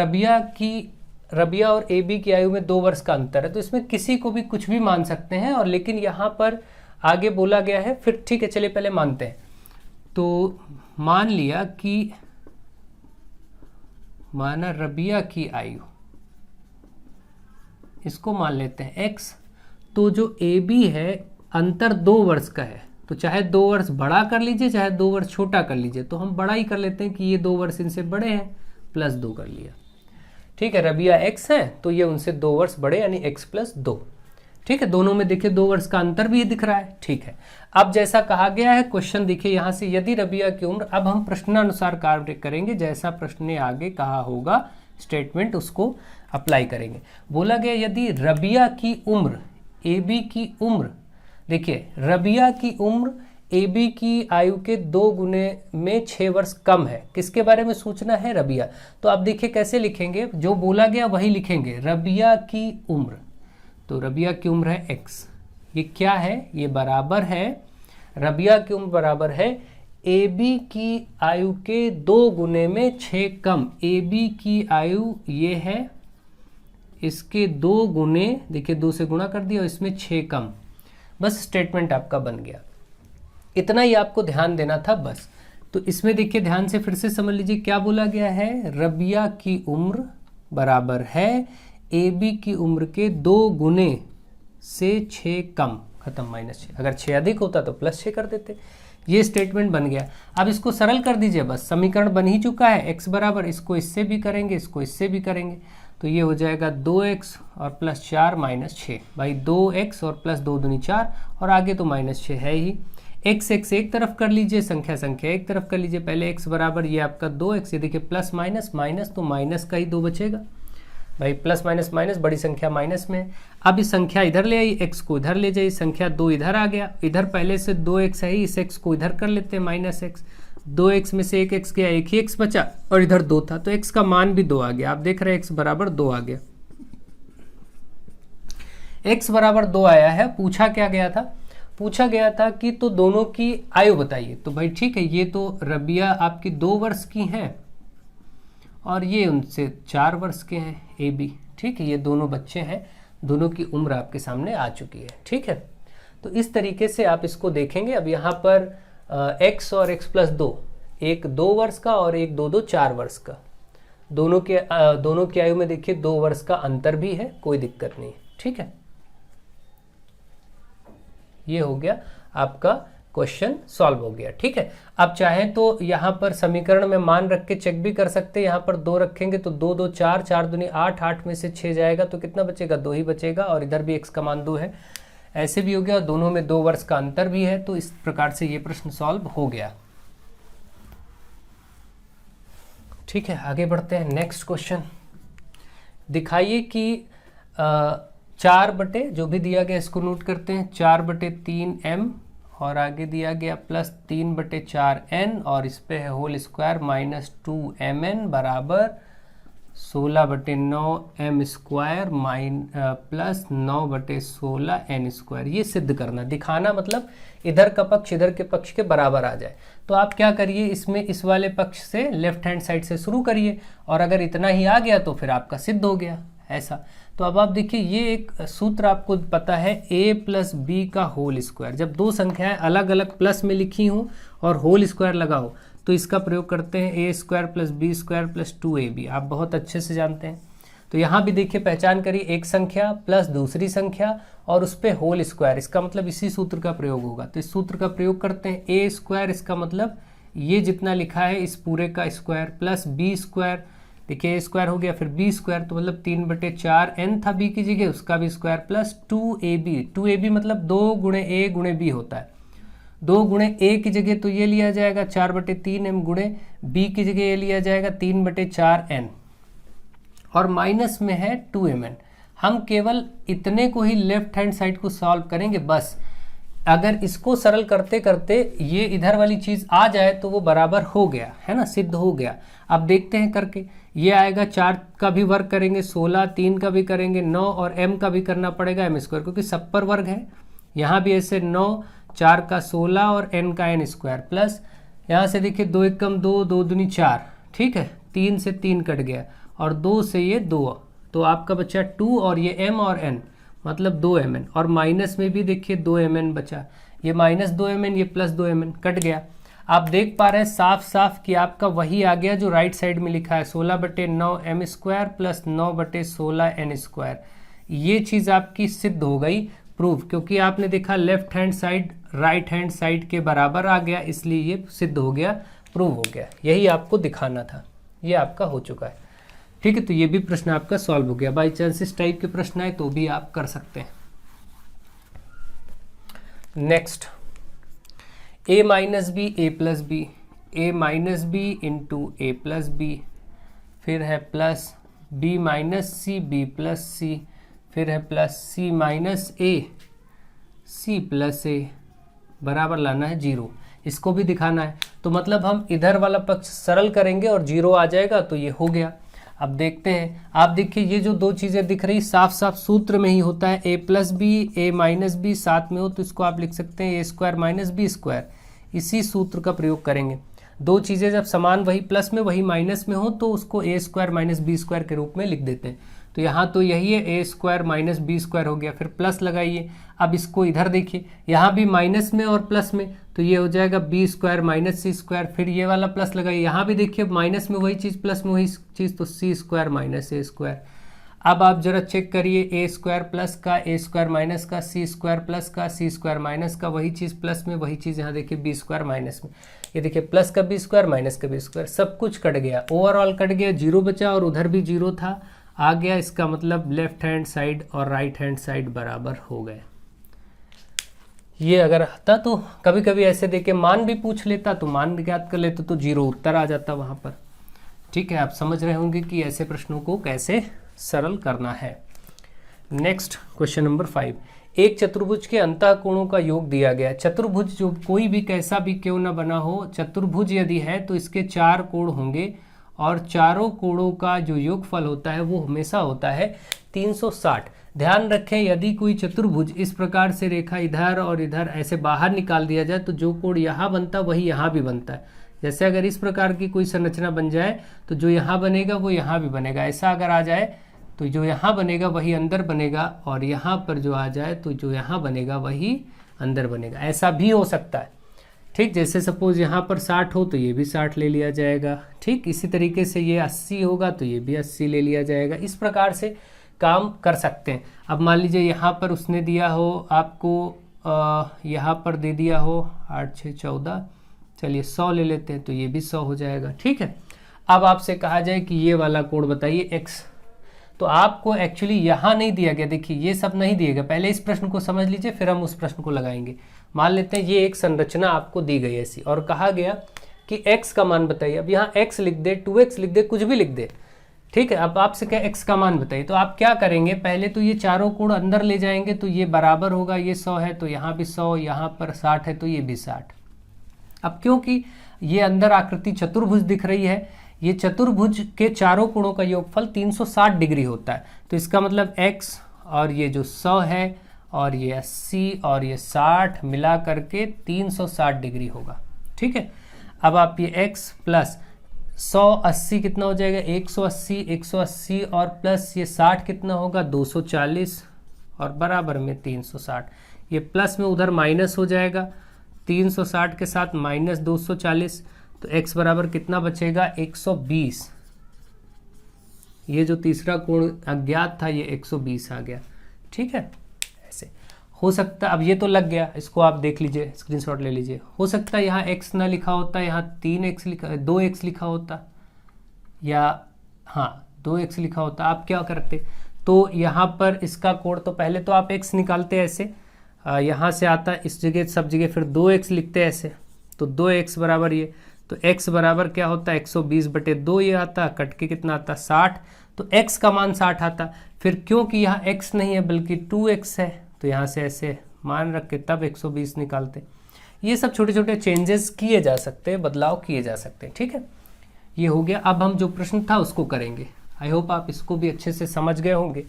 रबिया और ए बी की आयु में 2 वर्ष का अंतर है, तो इसमें किसी को भी कुछ भी मान सकते हैं, और लेकिन यहाँ पर आगे बोला गया है, फिर ठीक है चलिए पहले मानते हैं। तो मान लिया कि माना रबिया की आयु, इसको मान लेते हैं x, तो जो ए बी है अंतर 2 वर्ष का है, तो चाहे 2 वर्ष बड़ा कर लीजिए चाहे 2 वर्ष छोटा कर लीजिए, तो हम बड़ा ही कर लेते हैं कि ये 2 वर्ष इनसे बड़े हैं, प्लस 2 कर लिया। ठीक है, रबिया x है तो ये उनसे 2 वर्ष बड़े यानी x प्लस 2। ठीक है, दोनों में देखिए 2 वर्ष का अंतर भी दिख रहा है। ठीक है, अब जैसा कहा गया है क्वेश्चन देखिए यहाँ से, यदि रबिया की उम्र, अब हम प्रश्नानुसार कार्य करेंगे, जैसा प्रश्न ने आगे कहा होगा स्टेटमेंट उसको अप्लाई करेंगे। बोला गया यदि रबिया की उम्र ए बी की उम्र, देखिए रबिया की उम्र ए बी की आयु के 2 गुने में 6 वर्ष कम है, किसके बारे में सूचना है? रबिया। तो आप देखिए कैसे लिखेंगे, जो बोला गया वही लिखेंगे, रबिया की उम्र। तो रबिया की उम्र है x, ये क्या है? ये बराबर है, रबिया की उम्र बराबर है ए बी की आयु के 2 गुने में 6 कम। ए बी की आयु ये है, इसके 2 गुने, देखिए 2 से गुणा कर दिया और इसमें 6 कम। बस स्टेटमेंट आपका बन गया, इतना ही आपको ध्यान देना था बस। तो इसमें देखिए ध्यान से फिर से समझ लीजिए क्या बोला गया है, रबिया की उम्र बराबर है ए बी की उम्र के 2 गुने से 6 कम, खत्म, -6। अगर 6 अधिक होता तो +6 कर देते। ये स्टेटमेंट बन गया। अब इसको सरल कर दीजिए, बस समीकरण बन ही चुका है, x बराबर, इसको इससे भी करेंगे इसको इससे भी करेंगे, तो ये हो जाएगा 2x और +4 -6। भाई 2x और +2 दूनी 4 और आगे तो -6 है ही। x एक तरफ कर लीजिए, संख्या एक तरफ कर लीजिए। पहले x बराबर ये आपका 2x, ये देखिए प्लस माइनस तो माइनस का ही 2 बचेगा। भाई प्लस माइनस बड़ी संख्या माइनस में। अब इस संख्या इधर ले आई, x को इधर ले जाइए, संख्या 2 इधर आ गया, इधर पहले से 2x है ही, इस x को इधर कर लेते हैं -x। 2x में से 1x गया, एक ही x बचा और इधर 2 था, तो x का मान भी 2 आ गया। आप देख रहे हैं x बराबर 2 आ गया। x बराबर 2 आया है। पूछा क्या गया था? पूछा गया था कि तो दोनों की आयु बताइए। तो भाई ठीक है, ये तो रबिया आपकी 2 वर्ष की हैं और ये उनसे 4 वर्ष के हैं ए बी। ठीक है, ये दोनों बच्चे हैं, दोनों की उम्र आपके सामने आ चुकी है। ठीक है, तो इस तरीके से आप इसको देखेंगे। अब यहाँ पर x और x + 2, एक 2 वर्ष का और एक 2 4 वर्ष का, दोनों की आयु में देखिए 2 वर्ष का अंतर भी है, कोई दिक्कत नहीं। ठीक है, ये हो गया आपका क्वेश्चन सॉल्व हो गया। ठीक है, अब चाहे तो यहाँ पर समीकरण में मान रख के चेक भी कर सकते हैं। यहाँ पर 2 रखेंगे तो 2 2 4, 4 दूनी 8, 8 में से 6 जाएगा तो कितना बचेगा? 2 ही बचेगा, और इधर भी x का मान 2 है, ऐसे भी हो गया। दोनों में 2 वर्ष का अंतर भी है, तो इस प्रकार से ये प्रश्न सॉल्व हो गया। ठीक है, आगे बढ़ते हैं। नेक्स्ट क्वेश्चन, दिखाइए कि 4 जो भी दिया गया इसको नोट करते हैं, 4/3m और आगे दिया गया +3/4n और इस पे है होल स्क्वायर -2mn बराबर 16/9m² प्लस 9/16n²। ये सिद्ध करना, दिखाना मतलब इधर का पक्ष इधर के पक्ष के बराबर आ जाए। तो आप क्या करिए, इसमें इस वाले पक्ष से लेफ्ट हैंड साइड से शुरू करिए, और अगर इतना ही आ गया तो फिर आपका सिद्ध हो गया ऐसा। तो अब आप देखिए, ये एक सूत्र आपको पता है, a + b का होल स्क्वायर। जब 2 संख्याएं अलग अलग प्लस में लिखी हूँ और होल स्क्वायर लगा हो तो इसका प्रयोग करते हैं, a² + b² + 2ab। आप बहुत अच्छे से जानते हैं। तो यहाँ भी देखिए, पहचान करिए, एक संख्या प्लस दूसरी संख्या और उस पर होल स्क्वायर, इसका मतलब इसी सूत्र का प्रयोग होगा। तो इस सूत्र का प्रयोग करते हैं, a², इसका मतलब ये जितना लिखा है इस पूरे का स्क्वायर, प्लस b², देखिए a² हो गया, फिर b² तो मतलब 3/4n था b की जगह, उसका भी स्क्वायर, प्लस 2ab मतलब 2 × a × b होता है। 2 × a की जगह तो ये लिया जाएगा 4/3m × b की जगह ये लिया जाएगा 3/4n, और माइनस में है 2mn। हम केवल इतने को ही लेफ्ट हैंड साइड को सॉल्व करेंगे बस। अगर इसको सरल करते करते ये इधर वाली चीज़ आ जाए तो वो बराबर हो गया है ना, सिद्ध हो गया। अब देखते हैं करके, ये आएगा 4 का भी वर्ग करेंगे, 16, 3 का भी करेंगे, 9 और m का भी करना पड़ेगा m स्क्वायर, क्योंकि सब पर वर्ग है। यहाँ भी ऐसे 9, 4 का 16 और n का n स्क्वायर, प्लस यहाँ से देखिए 2 1 कम 2, 2 दूनी 4, ठीक है, 3 से 3 कट गया और 2 से ये 2, तो आपका बचा 2 और ये m और n मतलब 2mn, और माइनस में भी देखिए 2mn बचा, ये माइनस 2mn, ये प्लस 2mn कट गया। आप देख पा रहे हैं साफ साफ कि आपका वही आ गया जो राइट साइड में लिखा है, 16/9 m square plus 9/16 n square. ये चीज़ आपकी सिद्ध हो गई, प्रूव, क्योंकि आपने देखा left hand side right hand side के बराबर आ गया, इसलिए ये सिद्ध हो गया, प्रूव हो गया। यही आपको दिखाना था, ये आपका हो चुका है। ठीक है, तो ये भी प्रश्न आपका सॉल्व हो गया। बाई चांस इस टाइप के प्रश्न आए तो भी आप कर सकते हैं। Next, a minus B A plus B, A minus B into A plus B, फिर है plus b minus C B plus C, फिर है plus c minus A C plus A, बराबर लाना है 0। इसको भी दिखाना है, तो मतलब हम इधर वाला पक्ष सरल करेंगे और 0 आ जाएगा तो ये हो गया। अब देखते हैं, आप देखिए ये जो दो चीज़ें दिख रही साफ साफ सूत्र में ही होता है, a plus B A minus b साथ में हो तो इसको आप लिख सकते हैं a square minus B square, इसी सूत्र का प्रयोग करेंगे। दो चीज़ें जब समान वही प्लस में वही माइनस में हो तो उसको a square minus B square के रूप में लिख देते हैं। तो यहाँ तो यही है, a square minus B square हो गया, फिर प्लस लगाइए। अब इसको इधर देखिए, यहाँ भी माइनस में और प्लस में, तो ये हो जाएगा बी स्क्वायर माइनस सी स्क्वायर, फिर ये वाला प्लस लगाइए, यहाँ भी देखिए माइनस में वही चीज़ प्लस में वही चीज़, तो सी स्क्वायर माइनस ए स्क्वायर। अब आप जरा चेक करिए, ए स्क्वायर प्लस का, ए स्क्वायर माइनस का, सी स्क्वायर प्लस का, सी स्क्वायर माइनस का, वही चीज़ प्लस में वही चीज़, यहाँ देखिए बी स्क्वायर माइनस में, ये देखिए प्लस का बी स्क्वायर माइनस का बी स्क्वायर, सब कुछ कट गया, ओवरऑल कट गया, 0 बचा और उधर भी 0 था, आ गया। इसका मतलब लेफ्ट हैंड साइड और राइट हैंड साइड बराबर हो गए। ये अगर आता तो कभी कभी ऐसे देके मान भी पूछ लेता तो मान ज्ञात कर लेते तो 0 उत्तर आ जाता वहाँ पर। ठीक है, आप समझ रहे होंगे कि ऐसे प्रश्नों को कैसे सरल करना है। नेक्स्ट क्वेश्चन नंबर 5, एक चतुर्भुज के अंतःकोणों का योग दिया गया। चतुर्भुज जो कोई भी कैसा भी क्यों ना बना हो, चतुर्भुज यदि है तो इसके 4 कोण होंगे और चारों कोणों का जो योगफल होता है वो हमेशा होता है 360। ध्यान रखें, यदि कोई चतुर्भुज इस प्रकार से रेखा इधर और इधर ऐसे बाहर निकाल दिया जाए तो जो कोण यहाँ बनता है वही यहाँ भी बनता है। जैसे अगर इस प्रकार की कोई संरचना बन जाए तो जो यहाँ बनेगा वो यहाँ भी बनेगा, ऐसा अगर आ जाए तो जो यहाँ बनेगा वही अंदर बनेगा, और यहाँ पर जो आ जाए तो जो यहाँ बनेगा वही अंदर बनेगा, ऐसा भी हो सकता है। ठीक, जैसे सपोज यहाँ पर 60 हो तो ये भी 60 ले लिया जाएगा। ठीक, इसी तरीके से ये 80 होगा तो ये भी 80 ले लिया जाएगा। इस प्रकार से काम कर सकते हैं। अब मान लीजिए यहाँ पर उसने दिया हो आपको, यहाँ पर दे दिया हो 8 6 14, चलिए 100 ले लेते हैं तो ये भी 100 हो जाएगा। ठीक है, अब आपसे कहा जाए कि ये वाला कोण बताइए x, तो आपको एक्चुअली यहाँ नहीं दिया गया, देखिए ये सब नहीं दिएगा। पहले इस प्रश्न को समझ लीजिए फिर हम उस प्रश्न को लगाएंगे। मान लेते हैं ये एक संरचना आपको दी गई ऐसी और कहा गया कि x का मान बताइए। अब यहाँ x लिख दे, 2x लिख दे, कुछ भी लिख दे। ठीक है, अब आपसे क्या x का मान बताइए, तो आप क्या करेंगे, पहले तो ये चारों कोण अंदर ले जाएंगे तो ये बराबर होगा, ये 100 है तो यहाँ भी 100, यहाँ पर 60 है तो ये भी 60। अब क्योंकि ये अंदर आकृति चतुर्भुज दिख रही है, ये चतुर्भुज के चारों कोणों का योगफल 360 डिग्री होता है, तो इसका मतलब x और ये जो 100 है और ये 80 और ये 60 मिला करके 360 डिग्री होगा। ठीक है, अब आप ये x प्लस 180 कितना हो जाएगा, 180, 180 और प्लस ये 60 कितना होगा, 240 और बराबर में 360। ये प्लस में उधर माइनस हो जाएगा, 360 के साथ माइनस 240, तो x बराबर कितना बचेगा, 120। ये जो तीसरा कोण अज्ञात था ये 120 आ गया। ठीक है, ऐसे हो सकता, अब ये तो लग गया, इसको आप देख लीजिए, स्क्रीनशॉट ले लीजिए। हो सकता है यहाँ x ना लिखा होता, यहाँ 3x लिखा, 2x लिखा होता, या हाँ 2x लिखा होता। आप क्या करते, तो यहाँ पर इसका कोण, तो पहले तो आप x निकालते ऐसे, यहाँ से आता इस जगह सब जगह, फिर 2x लिखते ऐसे, तो 2x बराबर ये, तो x बराबर क्या होता है, 120/2 ये आता, कट के कितना आता, 60, तो x का मान 60 आता। फिर क्योंकि यहाँ x नहीं है बल्कि 2x है तो यहाँ से ऐसे मान रख के तब 120 निकालते। ये सब छोटे छोटे चेंजेस किए जा सकते हैं, बदलाव किए जा सकते हैं, ठीक है। ये हो गया। अब हम जो प्रश्न था उसको करेंगे। आई होप आप इसको भी अच्छे से समझ गए होंगे।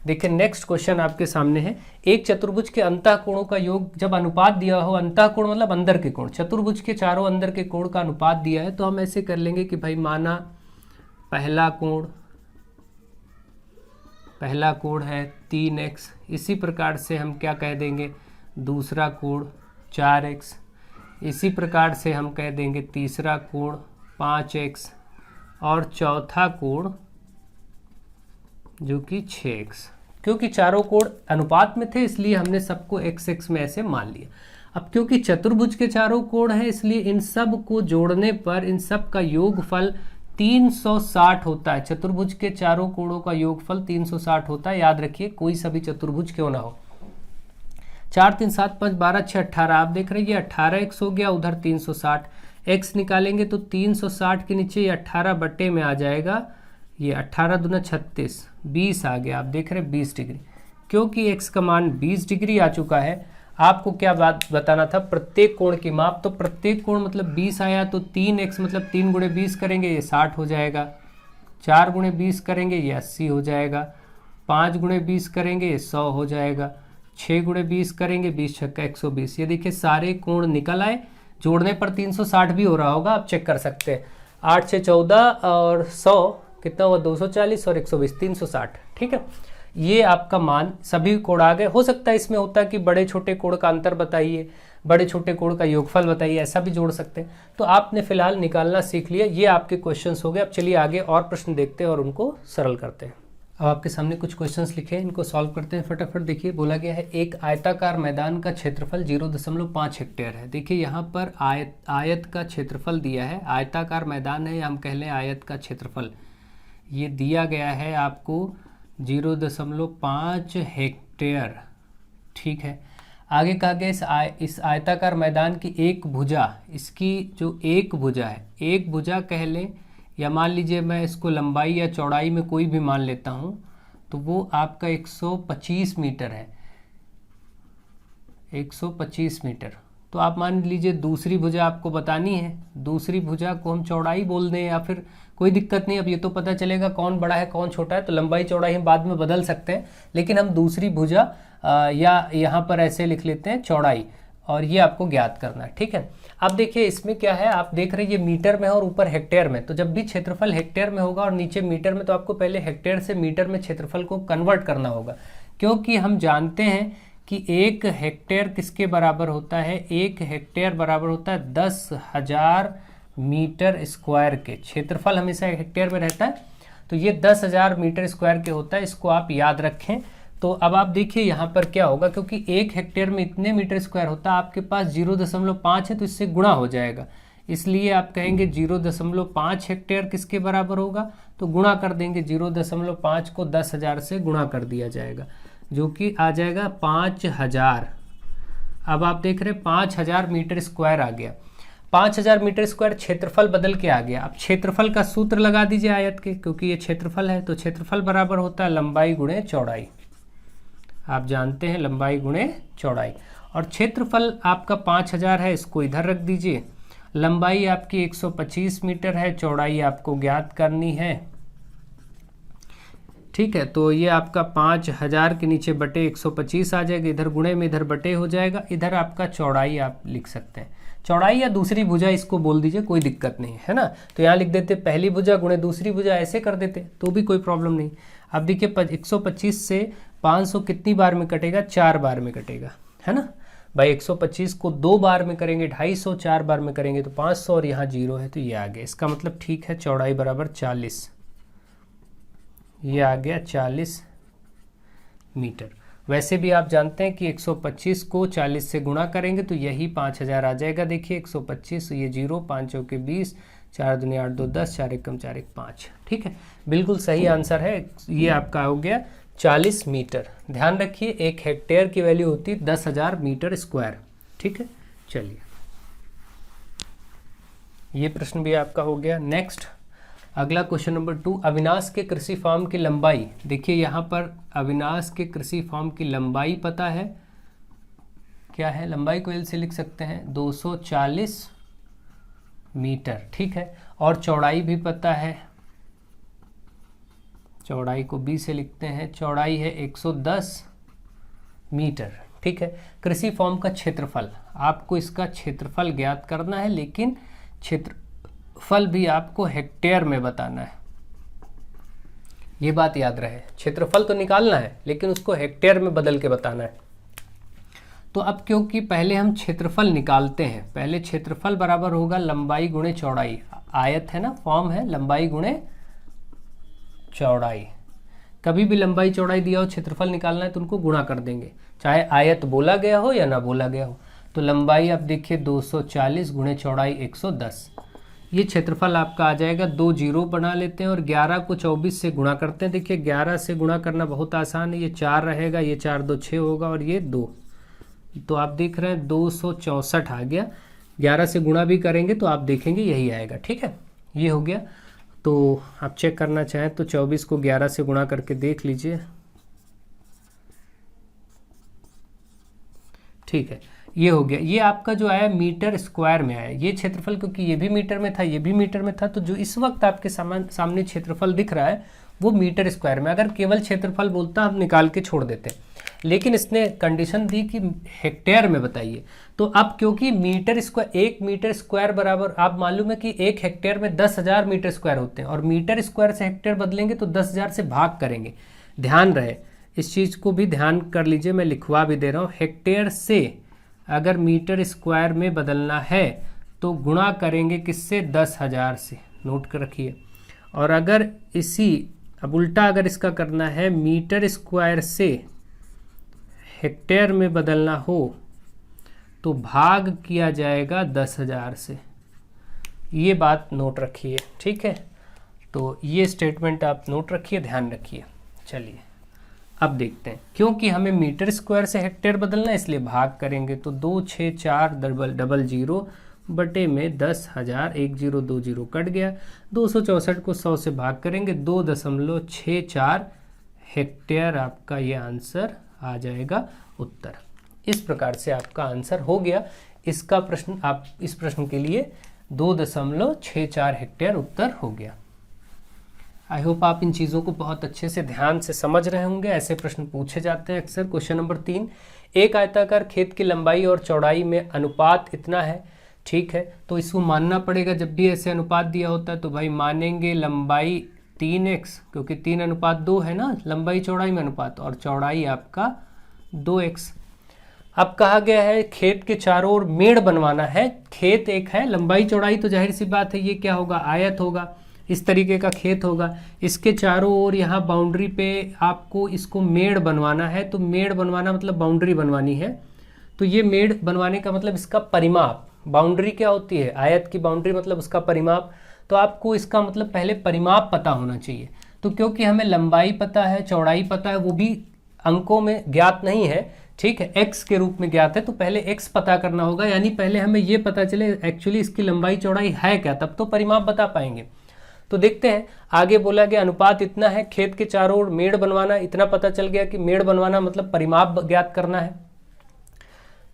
देखिए नेक्स्ट क्वेश्चन आपके सामने है, एक चतुर्भुज के अंतःकोणों का योग जब अनुपात दिया हो, अंतःकोण मतलब अंदर के कोण, चतुर्भुज के चारों अंदर के कोण का अनुपात दिया है, तो हम ऐसे कर लेंगे कि भाई माना पहला कोण है 3x, इसी प्रकार से हम क्या कह देंगे, दूसरा कोण 4x, इसी प्रकार से हम कह देंगे तीसरा कोण 5x और चौथा कोण जो कि 6x। क्योंकि चारों कोण अनुपात में थे इसलिए हमने सबको x में ऐसे मान लिया। अब क्योंकि चतुर्भुज के चारों कोण हैं इसलिए इन सब को जोड़ने पर इन सब का योगफल 360 होता है। चतुर्भुज के चारों कोणों का योगफल 360 होता है। याद रखिए कोई सा भी चतुर्भुज क्यों ना हो। 4 3 7 5 12 6 18 आप देख रहे हैं 18x हो गया, उधर 360 x निकालेंगे तो 360 के नीचे ये 18 बटे में आ जाएगा, ये 18 दूना 36 20 आ गया। आप देख रहे हैं 20 डिग्री। क्योंकि x का मान 20 डिग्री आ चुका है, आपको क्या बात बताना था, प्रत्येक कोण की माप। तो प्रत्येक कोण मतलब 20 आया तो 3x मतलब 3 गुणे 20 करेंगे ये 60 हो जाएगा, 4 गुणे 20 करेंगे ये 80 हो जाएगा, 5 गुणे 20 करेंगे ये 100 हो जाएगा, 6 गुणे 20 करेंगे 20 छक्का 120। ये देखिए सारे कोण निकल आए, जोड़ने पर 360 भी हो रहा होगा, आप चेक कर सकते हैं। 8 6 14 और 100 कितना हुआ, 240 और 120 360, ठीक है। ये आपका मान सभी कोण आ गए। हो सकता है इसमें होता है कि बड़े छोटे कोण का अंतर बताइए, बड़े छोटे कोण का योगफल बताइए, ऐसा भी जोड़ सकते हैं। तो आपने फिलहाल निकालना सीख लिया। ये आपके क्वेश्चंस हो गए। अब चलिए आगे और प्रश्न देखते हैं और उनको सरल करते हैं। अब आपके सामने कुछ क्वेश्चंस लिखे हैं, इनको सॉल्व करते हैं फटाफट। देखिए बोला गया है एक आयताकार मैदान का क्षेत्रफल 0.5 हेक्टेयर है। देखिए यहाँ पर आयत का क्षेत्रफल दिया है, आयताकार मैदान है, हम कह लें आयत का क्षेत्रफल ये दिया गया है आपको 0.5 हेक्टेयर, ठीक है। आगे कहा गया इस आयताकार मैदान की एक भुजा, इसकी जो एक भुजा है, एक भुजा कह लें या मान लीजिए मैं इसको लंबाई या चौड़ाई में कोई भी मान लेता हूँ, तो वो आपका 125 मीटर है, 125 मीटर। तो आप मान लीजिए दूसरी भुजा आपको बतानी है, दूसरी भुजा को हम चौड़ाई बोल दें या फिर कोई दिक्कत नहीं। अब ये तो पता चलेगा कौन बड़ा है कौन छोटा है, तो लंबाई चौड़ाई हम बाद में बदल सकते हैं, लेकिन हम दूसरी भुजा या यहाँ पर ऐसे लिख लेते हैं चौड़ाई, और ये आपको ज्ञात करना है, ठीक है। अब देखिए इसमें क्या है, आप देख रहे हैं ये मीटर में है और ऊपर हेक्टेयर में। तो जब भी क्षेत्रफल हेक्टेयर में होगा और नीचे मीटर में, तो आपको पहले हेक्टेयर से मीटर में क्षेत्रफल को कन्वर्ट करना होगा, क्योंकि हम जानते हैं कि 1 हेक्टेयर किसके बराबर होता है, 1 हेक्टेयर बराबर होता है 10,000 मीटर स्क्वायर के। क्षेत्रफल हमेशा हेक्टेयर में रहता है, तो ये 10,000 मीटर स्क्वायर के होता है, इसको आप याद रखें। तो अब आप देखिए यहाँ पर क्या होगा, क्योंकि 1 हेक्टेयर में इतने मीटर स्क्वायर होता है, आपके पास 0.5 है तो इससे गुणा हो जाएगा, इसलिए आप कहेंगे 0.5 हेक्टेयर किसके बराबर होगा, तो गुणा कर देंगे 0.5 को 10,000 से गुणा कर दिया जाएगा, जो कि आ जाएगा 5,000। अब आप देख रहे हैं 5,000 मीटर स्क्वायर आ गया। 5,000 मीटर स्क्वायर क्षेत्रफल बदल के आ गया। अब क्षेत्रफल का सूत्र लगा दीजिए आयत के, क्योंकि ये क्षेत्रफल है, तो क्षेत्रफल बराबर होता है लंबाई गुणे चौड़ाई। आप जानते हैं लंबाई गुणे चौड़ाई, और क्षेत्रफल आपका 5,000 है, इसको इधर रख दीजिए। लंबाई आपकी 125 मीटर है, चौड़ाई आपको ज्ञात करनी है, ठीक है। तो ये आपका 5,000 के नीचे बटे 125 आ जाएगा, इधर गुणे में इधर बटे हो जाएगा, इधर आपका चौड़ाई आप लिख सकते हैं, चौड़ाई या दूसरी भुजा इसको बोल दीजिए, कोई दिक्कत नहीं है ना। तो यहाँ लिख देते पहली भुजा गुणे दूसरी भुजा, ऐसे कर देते तो भी कोई प्रॉब्लम नहीं। अब देखिए 125 से 500 कितनी बार में कटेगा, 4 बार में कटेगा, है ना भाई। 125 को 2 बार में करेंगे 250, 4 बार में करेंगे तो 500, और यहाँ 0 है तो ये आ गया। इसका मतलब ठीक है चौड़ाई बराबर 40, ये आ गया 40 मीटर। वैसे भी आप जानते हैं कि 125 को 40 से गुणा करेंगे तो यही 5,000 आ जाएगा। देखिए 125, ये 0, 5 चौके 20, 4 दूनी 8 2 10, 4 एकम 4 1 5, ठीक है, बिल्कुल सही आंसर है। ये आपका हो गया 40 मीटर। ध्यान रखिए 1 हेक्टेयर की वैल्यू होती है 10,000 मीटर स्क्वायर, ठीक है। चलिए ये प्रश्न भी आपका हो गया। नेक्स्ट अगला क्वेश्चन नंबर 2, अविनाश के कृषि फार्म की लंबाई। देखिए यहाँ पर अविनाश के कृषि फार्म की लंबाई पता है क्या है, लंबाई को एल से लिख सकते हैं 240 मीटर, ठीक है। और चौड़ाई भी पता है, चौड़ाई को बी से लिखते हैं, चौड़ाई है 110 मीटर, ठीक है। कृषि फॉर्म का क्षेत्रफल, आपको इसका क्षेत्रफल ज्ञात करना है, लेकिन क्षेत्रफल भी आपको हेक्टेयर में बताना है, ये बात याद रहे। क्षेत्रफल तो निकालना है लेकिन उसको हेक्टेयर में बदल के बताना है। तो अब क्योंकि पहले हम क्षेत्रफल निकालते हैं, पहले क्षेत्रफल बराबर होगा लंबाई गुणे चौड़ाई, आयत है ना, फॉर्म है लंबाई गुणे चौड़ाई। कभी भी लंबाई चौड़ाई दिया हो, क्षेत्रफल निकालना है तो उनको गुणा कर देंगे, चाहे आयत बोला गया हो या ना बोला गया हो। तो लंबाई आप देखिए 240 गुणे चौड़ाई 110, ये क्षेत्रफल आपका आ जाएगा। 2 जीरो बना लेते हैं और 11 को 24 से गुणा करते हैं। देखिए 11 से गुणा करना बहुत आसान है, ये 4 रहेगा, ये 4 2 6 होगा और ये 2, तो आप देख रहे हैं 264 आ गया। 11 से गुणा भी करेंगे तो आप देखेंगे यही आएगा, ठीक है, ये हो गया। तो आप चेक करना चाहें तो 24 को 11 से गुणा करके देख लीजिए, ठीक है, ये हो गया। ये आपका जो आया मीटर स्क्वायर में आया ये क्षेत्रफल, क्योंकि ये भी मीटर में था, ये भी मीटर में था, तो जो इस वक्त आपके सामने क्षेत्रफल दिख रहा है वो मीटर स्क्वायर में। अगर केवल क्षेत्रफल बोलता हम निकाल के छोड़ देते, लेकिन इसने कंडीशन दी कि हेक्टेयर में बताइए। तो अब क्योंकि मीटर स्क्वायर, 1 मीटर स्क्वायर बराबर, आप मालूम है कि 1 हेक्टेयर में 10,000 मीटर स्क्वायर होते हैं, और मीटर स्क्वायर से हेक्टेयर बदलेंगे तो 10,000 से भाग करेंगे। ध्यान रहे, इस चीज़ को भी ध्यान कर लीजिए, मैं लिखवा भी दे रहा हूँ। हेक्टेयर से अगर मीटर स्क्वायर में बदलना है तो गुणा करेंगे किससे, 10,000 से, नोट कर रखिए। और अगर अब उल्टा अगर इसका करना है, मीटर स्क्वायर से हेक्टेयर में बदलना हो तो भाग किया जाएगा 10,000 से, ये बात नोट रखिए, ठीक है। तो ये स्टेटमेंट आप नोट रखिए, ध्यान रखिए। चलिए अब देखते हैं, क्योंकि हमें मीटर स्क्वायर से हेक्टेयर बदलना है इसलिए भाग करेंगे, तो 2 6 4 डबल जीरो बटे में 10,000, 1 0 2 0 कट गया। 264 को 100 से भाग करेंगे, 2.64 हेक्टेयर आपका ये आंसर आ जाएगा, उत्तर। इस प्रकार से आपका आंसर हो गया इसका प्रश्न। आप इस प्रश्न के लिए 2.64 हेक्टेयर उत्तर हो गया। आई होप आप इन चीज़ों को बहुत अच्छे से ध्यान से समझ रहे होंगे। ऐसे प्रश्न पूछे जाते हैं अक्सर। क्वेश्चन नंबर 3, एक आयताकार खेत की लंबाई और चौड़ाई में अनुपात इतना है, ठीक है। तो इसको मानना पड़ेगा, जब भी ऐसे अनुपात दिया होता है तो भाई मानेंगे लंबाई 3x, क्योंकि 3:2 है ना लंबाई चौड़ाई में अनुपात, और चौड़ाई आपका 2x। अब कहा गया है खेत के चारों ओर मेड़ बनवाना है। खेत एक है, लंबाई चौड़ाई तो जाहिर सी बात है ये क्या होगा, आयत होगा, इस तरीके का खेत होगा। इसके चारों ओर यहाँ बाउंड्री पे आपको इसको मेड़ बनवाना है। तो मेड़ बनवाना मतलब बाउंड्री बनवानी है। तो ये मेड़ बनवाने का मतलब इसका परिमाप, बाउंड्री क्या होती है, आयत की बाउंड्री मतलब उसका परिमाप। तो आपको इसका मतलब पहले परिमाप पता होना चाहिए। तो क्योंकि हमें लंबाई पता है, चौड़ाई पता है, वो भी अंकों में ज्ञात नहीं है, ठीक है, x के रूप में ज्ञात है, तो पहले x पता करना होगा। यानी पहले हमें ये पता चले एक्चुअली इसकी लंबाई चौड़ाई है क्या, तब तो परिमाप बता पाएंगे। तो देखते हैं, आगे बोला गया अनुपात इतना है, खेत के चारों ओर मेड़ बनवाना, इतना पता चल गया कि मेड़ बनवाना मतलब परिमाप ज्ञात करना है।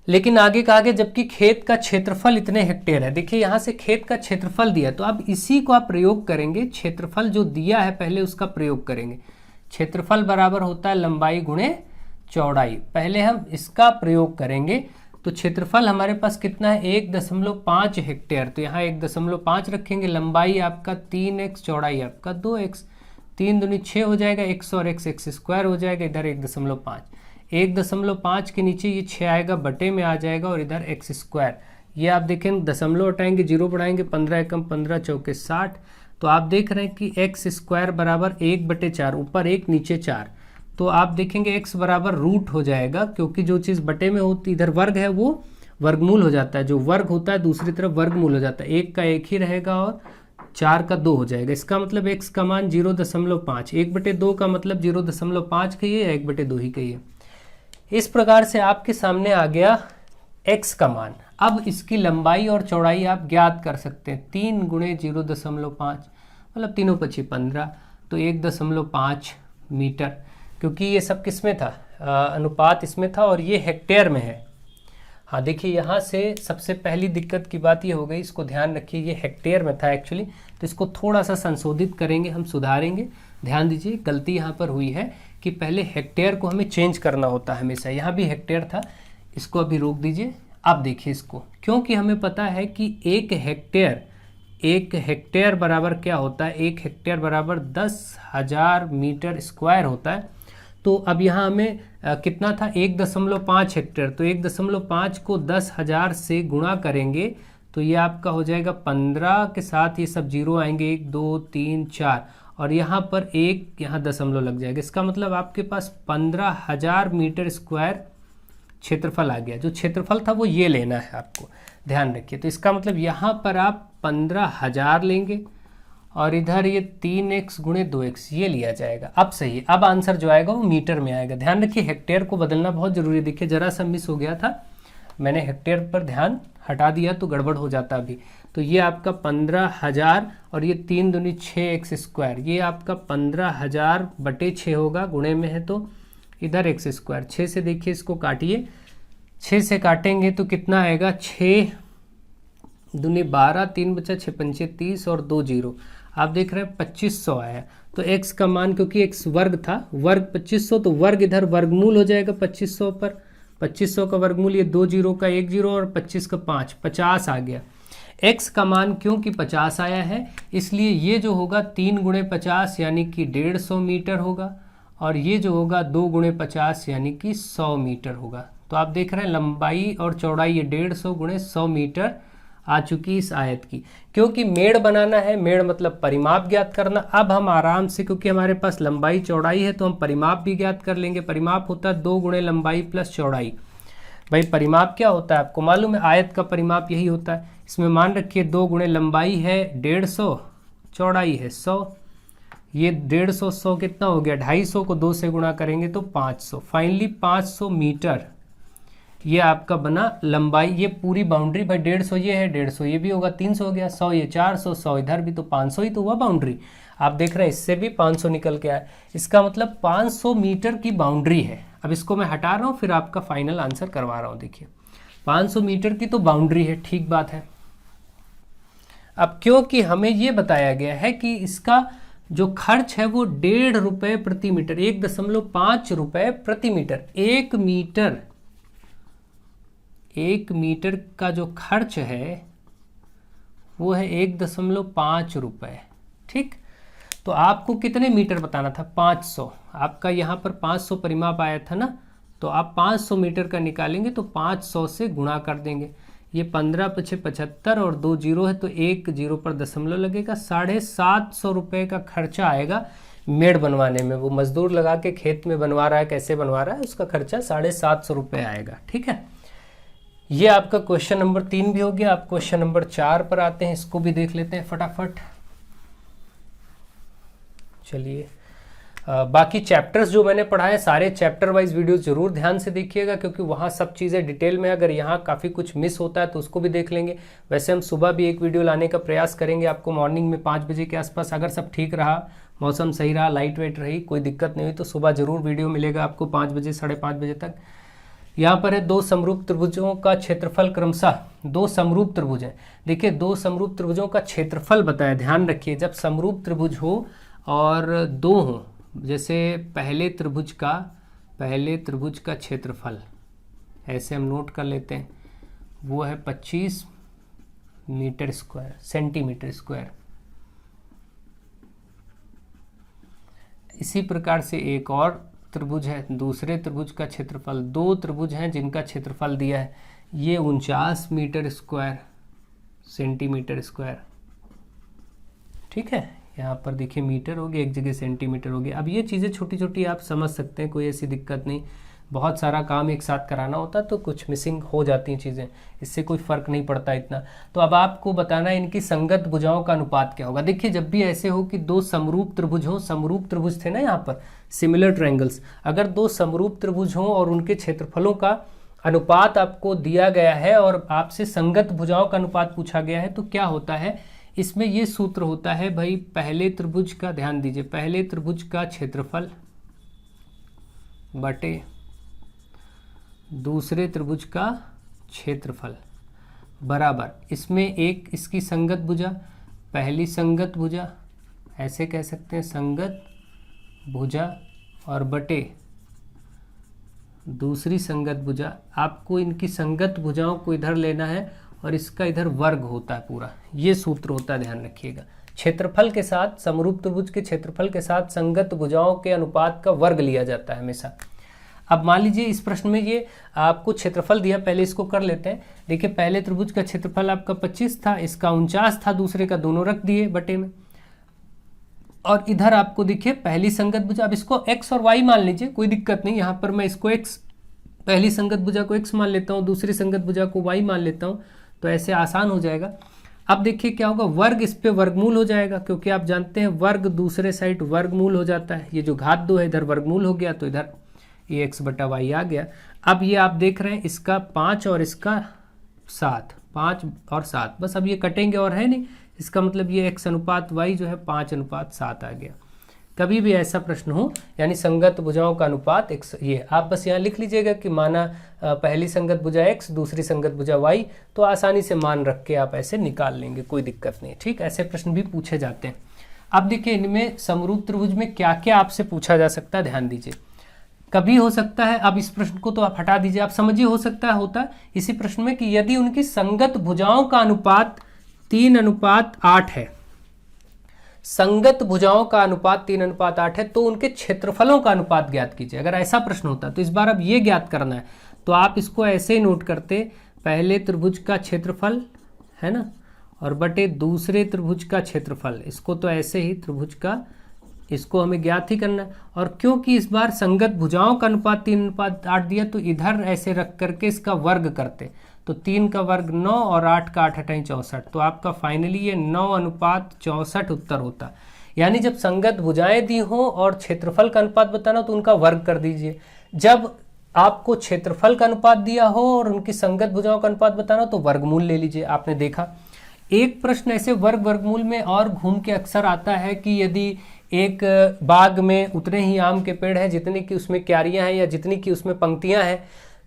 लेकिन आगे कहा गया जबकि खेत का क्षेत्रफल इतने हेक्टेयर है। देखिए यहाँ से खेत का क्षेत्रफल दिया, तो अब इसी को आप प्रयोग करेंगे, क्षेत्रफल जो दिया है पहले उसका प्रयोग करेंगे। क्षेत्रफल बराबर होता है लंबाई गुणे चौड़ाई, पहले हम इसका प्रयोग करेंगे। तो क्षेत्रफल हमारे पास कितना है, 1.5 हेक्टेयर, तो यहाँ 1.5 रखेंगे। लंबाई आपका 3x, चौड़ाई आपका 2x, 3 दूनी 6 हो जाएगा, x और x स्क्वायर हो जाएगा, इधर 1.5, 1.5 के नीचे ये 6 आएगा, बटे में आ जाएगा, और इधर x स्क्वायर। ये आप देखें दशमलव हटाएंगे, जीरो बढ़ाएंगे, 15 एकम 15 चौके 60। तो आप देख रहे हैं कि x स्क्वायर बराबर 1/4, ऊपर 1 नीचे 4। तो आप देखेंगे x बराबर रूट हो जाएगा, क्योंकि जो चीज़ बटे में होती, इधर वर्ग है वो वर्गमूल हो जाता है, जो वर्ग होता है दूसरी तरफ वर्गमूल हो जाता है। 1 का 1 ही रहेगा और 4 का 2 हो जाएगा। इसका मतलब x का मान 0.5, 1/2 का मतलब 0.5 कहिए या 1/2 ही कहिए। इस प्रकार से आपके सामने आ गया x का मान। अब इसकी लंबाई और चौड़ाई आप ज्ञात कर सकते हैं। 3 × 0.5 मतलब 3 × 5 15, तो 1.5 मीटर, क्योंकि ये सब किस में था, अनुपात इसमें था, और ये हेक्टेयर में है। हाँ देखिए, यहाँ से सबसे पहली दिक्कत की बात ये हो गई, इसको ध्यान रखिए, ये हेक्टेयर में था एक्चुअली, तो इसको थोड़ा सा संशोधित करेंगे, हम सुधारेंगे। ध्यान दीजिए, गलती यहाँ पर हुई है कि पहले हेक्टेयर को हमें चेंज करना होता है हमेशा। यहाँ भी हेक्टेयर था, इसको अभी रोक दीजिए। अब देखिए इसको, क्योंकि हमें पता है कि एक हेक्टेयर बराबर क्या होता है, 1 हेक्टेयर बराबर 10,000 मीटर स्क्वायर होता है। तो अब यहाँ हमें कितना था, 1.5 हेक्टेयर, तो 1.5 को 10,000 से गुणा करेंगे तो ये आपका हो जाएगा 15 के साथ ये सब जीरो आएंगे, 1 2 3 4, और यहाँ पर एक यहाँ दशमलव लग जाएगा। इसका मतलब आपके पास 15,000 मीटर स्क्वायर क्षेत्रफल आ गया। जो क्षेत्रफल था वो ये लेना है आपको, ध्यान रखिए। तो इसका मतलब यहाँ पर आप 15,000 लेंगे और इधर ये 3x गुणे 2x ये लिया जाएगा। अब सही है, अब आंसर जो आएगा वो मीटर में आएगा। ध्यान रखिए, हेक्टेयर को बदलना बहुत ज़रूरी है। देखिए जरा सा मिस हो गया था, मैंने हेक्टेयर पर ध्यान हटा दिया तो गड़बड़ हो जाता अभी। तो ये आपका 15,000 और ये 3 दूनी 6x स्क्वायर, ये आपका 15,000 बटे 6 होगा, गुणे में है तो इधर x स्क्वायर। 6 से देखिए इसको काटिए, 6 से काटेंगे तो कितना आएगा, 6 दूनी 12, 3 बचा 6 पंचे 30 और 2 जीरो, आप देख रहे हैं 2500 आया। तो x का मान, क्योंकि x वर्ग था, वर्ग 2500, तो वर्ग इधर वर्गमूल हो जाएगा 2500 पर, 2500 का वर्गमूल, ये 2 जीरो का 1 जीरो और 25 का 5, 50 आ गया। x का मान क्योंकि 50 आया है इसलिए ये जो होगा 3 गुणे 50 यानी कि 150 मीटर होगा, और ये जो होगा 2 गुणे 50 यानी कि 100 मीटर होगा। तो आप देख रहे हैं लंबाई और चौड़ाई ये 150 गुणे 100 मीटर आ चुकी इस आयत की। क्योंकि मेड़ बनाना है, मेड़ मतलब परिमाप ज्ञात करना। अब हम आराम से, क्योंकि हमारे पास लंबाई चौड़ाई है तो हम परिमाप भी ज्ञात कर लेंगे। परिमाप होता है 2 गुणे लंबाई प्लस चौड़ाई। भाई परिमाप क्या होता है आपको मालूम है, आयत का परिमाप यही होता है। इसमें मान रखिए 2 गुणे लंबाई है 150, चौड़ाई है 100, ये 150 100 कितना हो गया, 250 को 2 से गुणा करेंगे तो 500, फाइनली 500 मीटर ये आपका बना लंबाई। ये पूरी बाउंड्री, भाई 150 ये है, 150 ये भी होगा, 300 हो गया, 100 ये 400, 100 इधर भी, तो 500 ही तो हुआ बाउंड्री। आप देख रहे हैं इससे भी 500 निकल के आया, इसका मतलब 500 मीटर की बाउंड्री है। अब इसको मैं हटा रहा हूँ, फिर आपका फाइनल आंसर करवा रहा हूँ। देखिए 500 मीटर की तो बाउंड्री है, ठीक बात है। अब क्योंकि हमें ये बताया गया है कि इसका जो खर्च है वो 1.5 रुपये प्रति मीटर, 1.5 रुपये प्रति मीटर। 1 मीटर का जो खर्च है वो है 1.5 रुपये, ठीक। तो आपको कितने मीटर बताना था, 500। आपका यहाँ पर 500 परिमाप आया था ना, तो आप 500 मीटर का निकालेंगे तो 500 से गुणा कर देंगे। ये 15 पछे 75 और 2 जीरो है तो 1 जीरो पर दशमलव लगेगा। 750 रुपये का खर्चा आएगा मेड़ बनवाने में। वो मजदूर लगा के खेत में बनवा रहा है, कैसे बनवा रहा है, उसका खर्चा 750 रुपये आएगा, ठीक है। ये आपका क्वेश्चन नंबर 3 भी हो गया। आप क्वेश्चन नंबर 4 पर आते हैं, इसको भी देख लेते हैं फटाफट। चलिए बाकी चैप्टर्स जो मैंने पढ़ाए सारे चैप्टर वाइज वीडियो जरूर ध्यान से देखिएगा, क्योंकि वहाँ सब चीज़ें डिटेल में, अगर यहाँ काफ़ी कुछ मिस होता है तो उसको भी देख लेंगे। वैसे हम सुबह भी एक वीडियो लाने का प्रयास करेंगे आपको मॉर्निंग में 5 बजे के आसपास। अगर सब ठीक रहा, मौसम सही रहा, लाइट वेट रही, कोई दिक्कत नहीं हुई तो सुबह जरूर वीडियो मिलेगा आपको 5 बजे 5:30 बजे तक। यहाँ पर है 2 समरूप त्रिभुजों का क्षेत्रफल क्रमशः। 2 समरूप त्रिभुज हैं। देखिए 2 समरूप त्रिभुजों का क्षेत्रफल बताया, ध्यान रखिए। जब समरूप त्रिभुज हो और 2 हो, जैसे पहले त्रिभुज का क्षेत्रफल ऐसे हम नोट कर लेते हैं, वो है 25 मीटर स्क्वायर, सेंटीमीटर स्क्वायर। इसी प्रकार से एक और त्रिभुज है, दूसरे त्रिभुज का क्षेत्रफल। 2 त्रिभुज हैं जिनका क्षेत्रफल दिया है, ये 49 मीटर स्क्वायर, सेंटीमीटर स्क्वायर, ठीक है। यहाँ पर देखिए मीटर हो गया, एक जगह सेंटीमीटर हो गया। अब ये चीज़ें छोटी छोटी आप समझ सकते हैं, कोई ऐसी दिक्कत नहीं। बहुत सारा काम एक साथ कराना होता तो कुछ मिसिंग हो जाती हैं चीज़ें, इससे कोई फ़र्क नहीं पड़ता इतना। तो अब आपको बताना है इनकी संगत भुजाओं का अनुपात क्या होगा। देखिए जब भी ऐसे हो कि 2 समरूप त्रिभुज हो, समरूप त्रिभुज थे ना यहाँ पर, सिमिलर ट्रायंगल्स, अगर 2 समरूप त्रिभुज हों और उनके क्षेत्रफलों का अनुपात आपको दिया गया है और आपसे संगत भुजाओं का अनुपात पूछा गया है, तो क्या होता है इसमें, ये सूत्र होता है भाई, पहले त्रिभुज का, ध्यान दीजिए, पहले त्रिभुज का क्षेत्रफल बटे दूसरे त्रिभुज का क्षेत्रफल बराबर, इसमें एक इसकी संगत भुजा, पहली संगत भुजा, ऐसे कह सकते हैं संगत भुजा, और बटे दूसरी संगत भुजा। आपको इनकी संगत भुजाओं को इधर लेना है और इसका इधर वर्ग होता है पूरा, ये सूत्र होता है, ध्यान रखिएगा। क्षेत्रफल के साथ, समरूप त्रिभुज के क्षेत्रफल के साथ संगत भुजाओं के अनुपात का वर्ग लिया जाता है हमेशा। अब मान लीजिए इस प्रश्न में ये आपको क्षेत्रफल दिया, पहले इसको कर लेते हैं। देखिए पहले त्रिभुज का क्षेत्रफल आपका 25 था, इसका 49 था, दूसरे का दोनों रख दिए बटे में। और इधर आपको देखिए पहली संगत भुजा, अब इसको x और y मान लीजिए, कोई दिक्कत नहीं। यहाँ पर मैं इसको x, पहली संगत भुजा को x मान लेता हूँ, दूसरी संगत भुजा को y मान लेता हूँ, तो ऐसे आसान हो जाएगा। अब देखिए क्या होगा, वर्ग इस पे वर्गमूल हो जाएगा, क्योंकि आप जानते हैं वर्ग दूसरे साइड वर्गमूल हो जाता है। ये जो घात 2 है इधर वर्गमूल हो गया, तो इधर ये x बटा y आ गया। अब ये आप देख रहे हैं इसका 5 और इसका 7, 5 और 7, बस अब ये कटेंगे और है नहीं, इसका मतलब ये x अनुपात y जो है 5 अनुपात 7 आ गया। कभी भी ऐसा प्रश्न हो, यानी संगत भुजाओं का अनुपात x, ये आप बस यहाँ लिख लीजिएगा कि माना पहली संगत भुजा x, दूसरी संगत भुजा y, तो आसानी से मान रख के आप ऐसे निकाल लेंगे, कोई दिक्कत नहीं। ठीक, ऐसे प्रश्न भी पूछे जाते हैं। अब देखिए इनमें समरूप त्रिभुज में क्या क्या आपसे पूछा जा सकता है, ध्यान दीजिए। कभी हो सकता है, अब इस प्रश्न को तो आप हटा दीजिए, आप समझिए हो सकता है होता है इसी प्रश्न में कि यदि उनकी संगत भुजाओं का अनुपात 3:8 है, संगत भुजाओं का अनुपात 3:8 है, तो उनके क्षेत्रफलों का अनुपात ज्ञात कीजिए। अगर ऐसा प्रश्न होता तो इस बार अब ये ज्ञात करना है, तो आप इसको ऐसे ही नोट करते, पहले त्रिभुज का क्षेत्रफल है ना, और बटे दूसरे त्रिभुज का क्षेत्रफल, इसको तो ऐसे ही त्रिभुज का, इसको हमें ज्ञात ही करना है। और क्योंकि इस बार संगत भुजाओं का अनुपात 3:8 दिया, तो इधर ऐसे रख करके इसका वर्ग करते, तो 3 का वर्ग 9 और 8 का 8 8 64, तो आपका फाइनली ये 9:64 उत्तर होता। यानी जब संगत भुजाएं दी हो और क्षेत्रफल का अनुपात बताना, तो उनका वर्ग कर दीजिए। जब आपको क्षेत्रफल का अनुपात दिया हो और उनकी संगत भुजाओं का अनुपात बताना, तो वर्गमूल ले लीजिए। आपने देखा एक प्रश्न ऐसे वर्गमूल में और घूम के अक्सर आता है कि यदि एक बाग में उतने ही आम के पेड़ हैं जितनी की उसमें क्यारियां हैं, या जितनी की उसमें पंक्तियां हैं,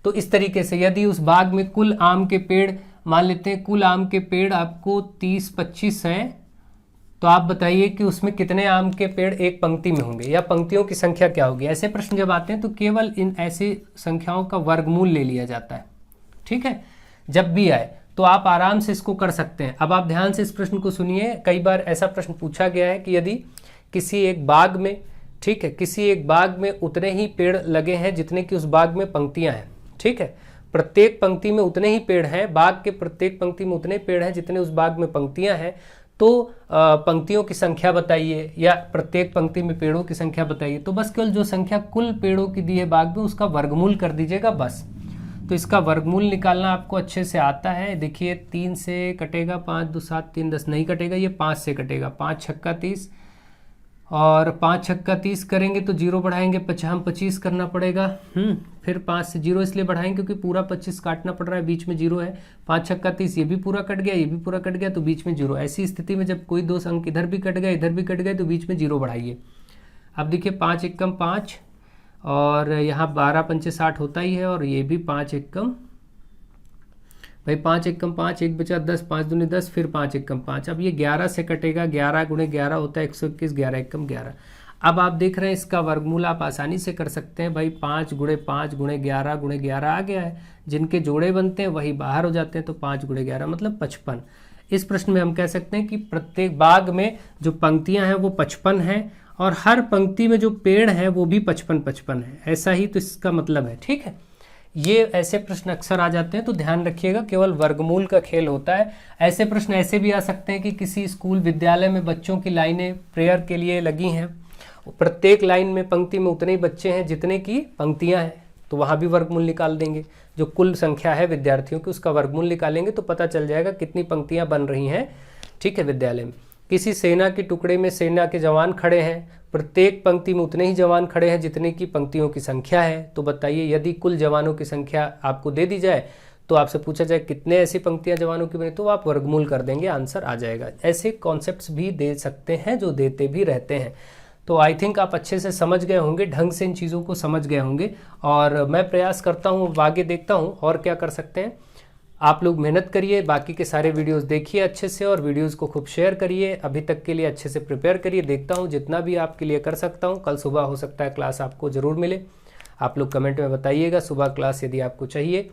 तो इस तरीके से यदि उस बाग में कुल आम के पेड़, मान लेते हैं कुल आम के पेड़ आपको 30-25 हैं, तो आप बताइए कि उसमें कितने आम के पेड़ एक पंक्ति में होंगे, या पंक्तियों की संख्या क्या होगी। ऐसे प्रश्न जब आते हैं तो केवल इन ऐसी संख्याओं का वर्गमूल ले लिया जाता है। ठीक है, जब भी आए तो आप आराम से इसको कर सकते हैं। अब आप ध्यान से इस प्रश्न को सुनिए। कई बार ऐसा प्रश्न पूछा गया है कि यदि किसी एक बाग में, ठीक है, किसी एक बाग में उतने ही पेड़ लगे हैं जितने कि उस बाग में पंक्तियां हैं, ठीक है, प्रत्येक पंक्ति में उतने ही पेड़ हैं, बाग के प्रत्येक पंक्ति में उतने पेड़ हैं जितने उस बाग में पंक्तियां हैं, तो पंक्तियों की संख्या बताइए या प्रत्येक पंक्ति में पेड़ों की संख्या बताइए। तो बस केवल जो संख्या कुल पेड़ों की दी है बाग में, उसका वर्गमूल कर दीजिएगा बस। तो इसका वर्गमूल निकालना आपको अच्छे से आता है। देखिए 3 से कटेगा 5 2 7 3 10, नहीं कटेगा, ये 5 से कटेगा, 5 छक्का 30, और 5 छक्का 30 करेंगे तो 0 बढ़ाएंगे, हम 25 करना पड़ेगा। फिर 5 से 0 इसलिए बढ़ाएंगे क्योंकि पूरा 25 काटना पड़ रहा है, बीच में 0 है। 5 छक्का 30, ये भी पूरा कट गया, ये भी पूरा कट गया, तो बीच में 0। ऐसी स्थिति में जब कोई 2 अंक इधर भी कट गए, इधर भी कट गए, तो बीच में 0 बढ़ाइए। अब देखिए 5 एकम 5, और यहाँ 12 पंचे 60 होता ही है, और ये भी 5 एकम, भाई 5 एकम 5, 1 बचा 10, 5 दूनी 10, फिर 5 एकम 5। अब ये 11 से कटेगा, 11 गुणे 11 होता है 121, 11 एकम 11। अब आप देख रहे हैं इसका वर्गमूल आप आसानी से कर सकते हैं भाई, 5 गुणे 5 गुणे 11 आ गया है। जिनके जोड़े बनते हैं वही बाहर हो जाते हैं, तो 5 गुणे 11 मतलब 55। इस प्रश्न में हम कह सकते हैं कि प्रत्येक बाग में जो पंक्तियां हैं वो 55 हैं, और हर पंक्ति में जो पेड़ हैं वो भी 55 है। ऐसा ही तो इसका मतलब है। ठीक है, ये ऐसे प्रश्न अक्सर आ जाते हैं, तो ध्यान रखिएगा केवल वर्गमूल का खेल होता है। ऐसे प्रश्न ऐसे भी आ सकते हैं कि किसी स्कूल विद्यालय में बच्चों की लाइनें प्रेयर के लिए लगी हैं, प्रत्येक लाइन में पंक्ति में उतने ही बच्चे हैं जितने की पंक्तियां हैं, तो वहाँ भी वर्गमूल निकाल देंगे। जो कुल संख्या है विद्यार्थियों की उसका वर्गमूल निकालेंगे तो पता चल जाएगा कितनी पंक्तियां बन रही हैं। ठीक है, विद्यालय में किसी सेना के टुकड़े में सेना के जवान खड़े हैं, प्रत्येक पंक्ति में उतने ही जवान खड़े हैं जितने की पंक्तियों की संख्या है। तो बताइए यदि कुल जवानों की संख्या आपको दे दी जाए, तो आपसे पूछा जाए कितने ऐसी पंक्तियां जवानों की बनी, तो आप वर्गमूल कर देंगे, आंसर आ जाएगा। ऐसे कॉन्सेप्ट्स भी दे सकते हैं जो देते भी रहते हैं। तो आई थिंक आप अच्छे से समझ गए होंगे, ढंग से इन चीज़ों को समझ गए होंगे, और मैं प्रयास करता हूँ, आगे देखता हूँ और क्या कर सकते हैं। आप लोग मेहनत करिए, बाकी के सारे वीडियोस देखिए अच्छे से और वीडियोस को खूब शेयर करिए। अभी तक के लिए अच्छे से प्रिपेयर करिए। देखता हूँ जितना भी आपके लिए कर सकता हूँ। कल सुबह हो सकता है क्लास आपको ज़रूर मिले। आप लोग कमेंट में बताइएगा सुबह क्लास यदि आपको चाहिए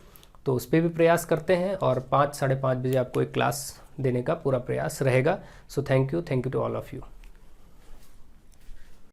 तो उस पर भी प्रयास करते हैं, और 5 साढ़े 5 बजे आपको एक क्लास देने का पूरा प्रयास रहेगा। So thank you to all of you.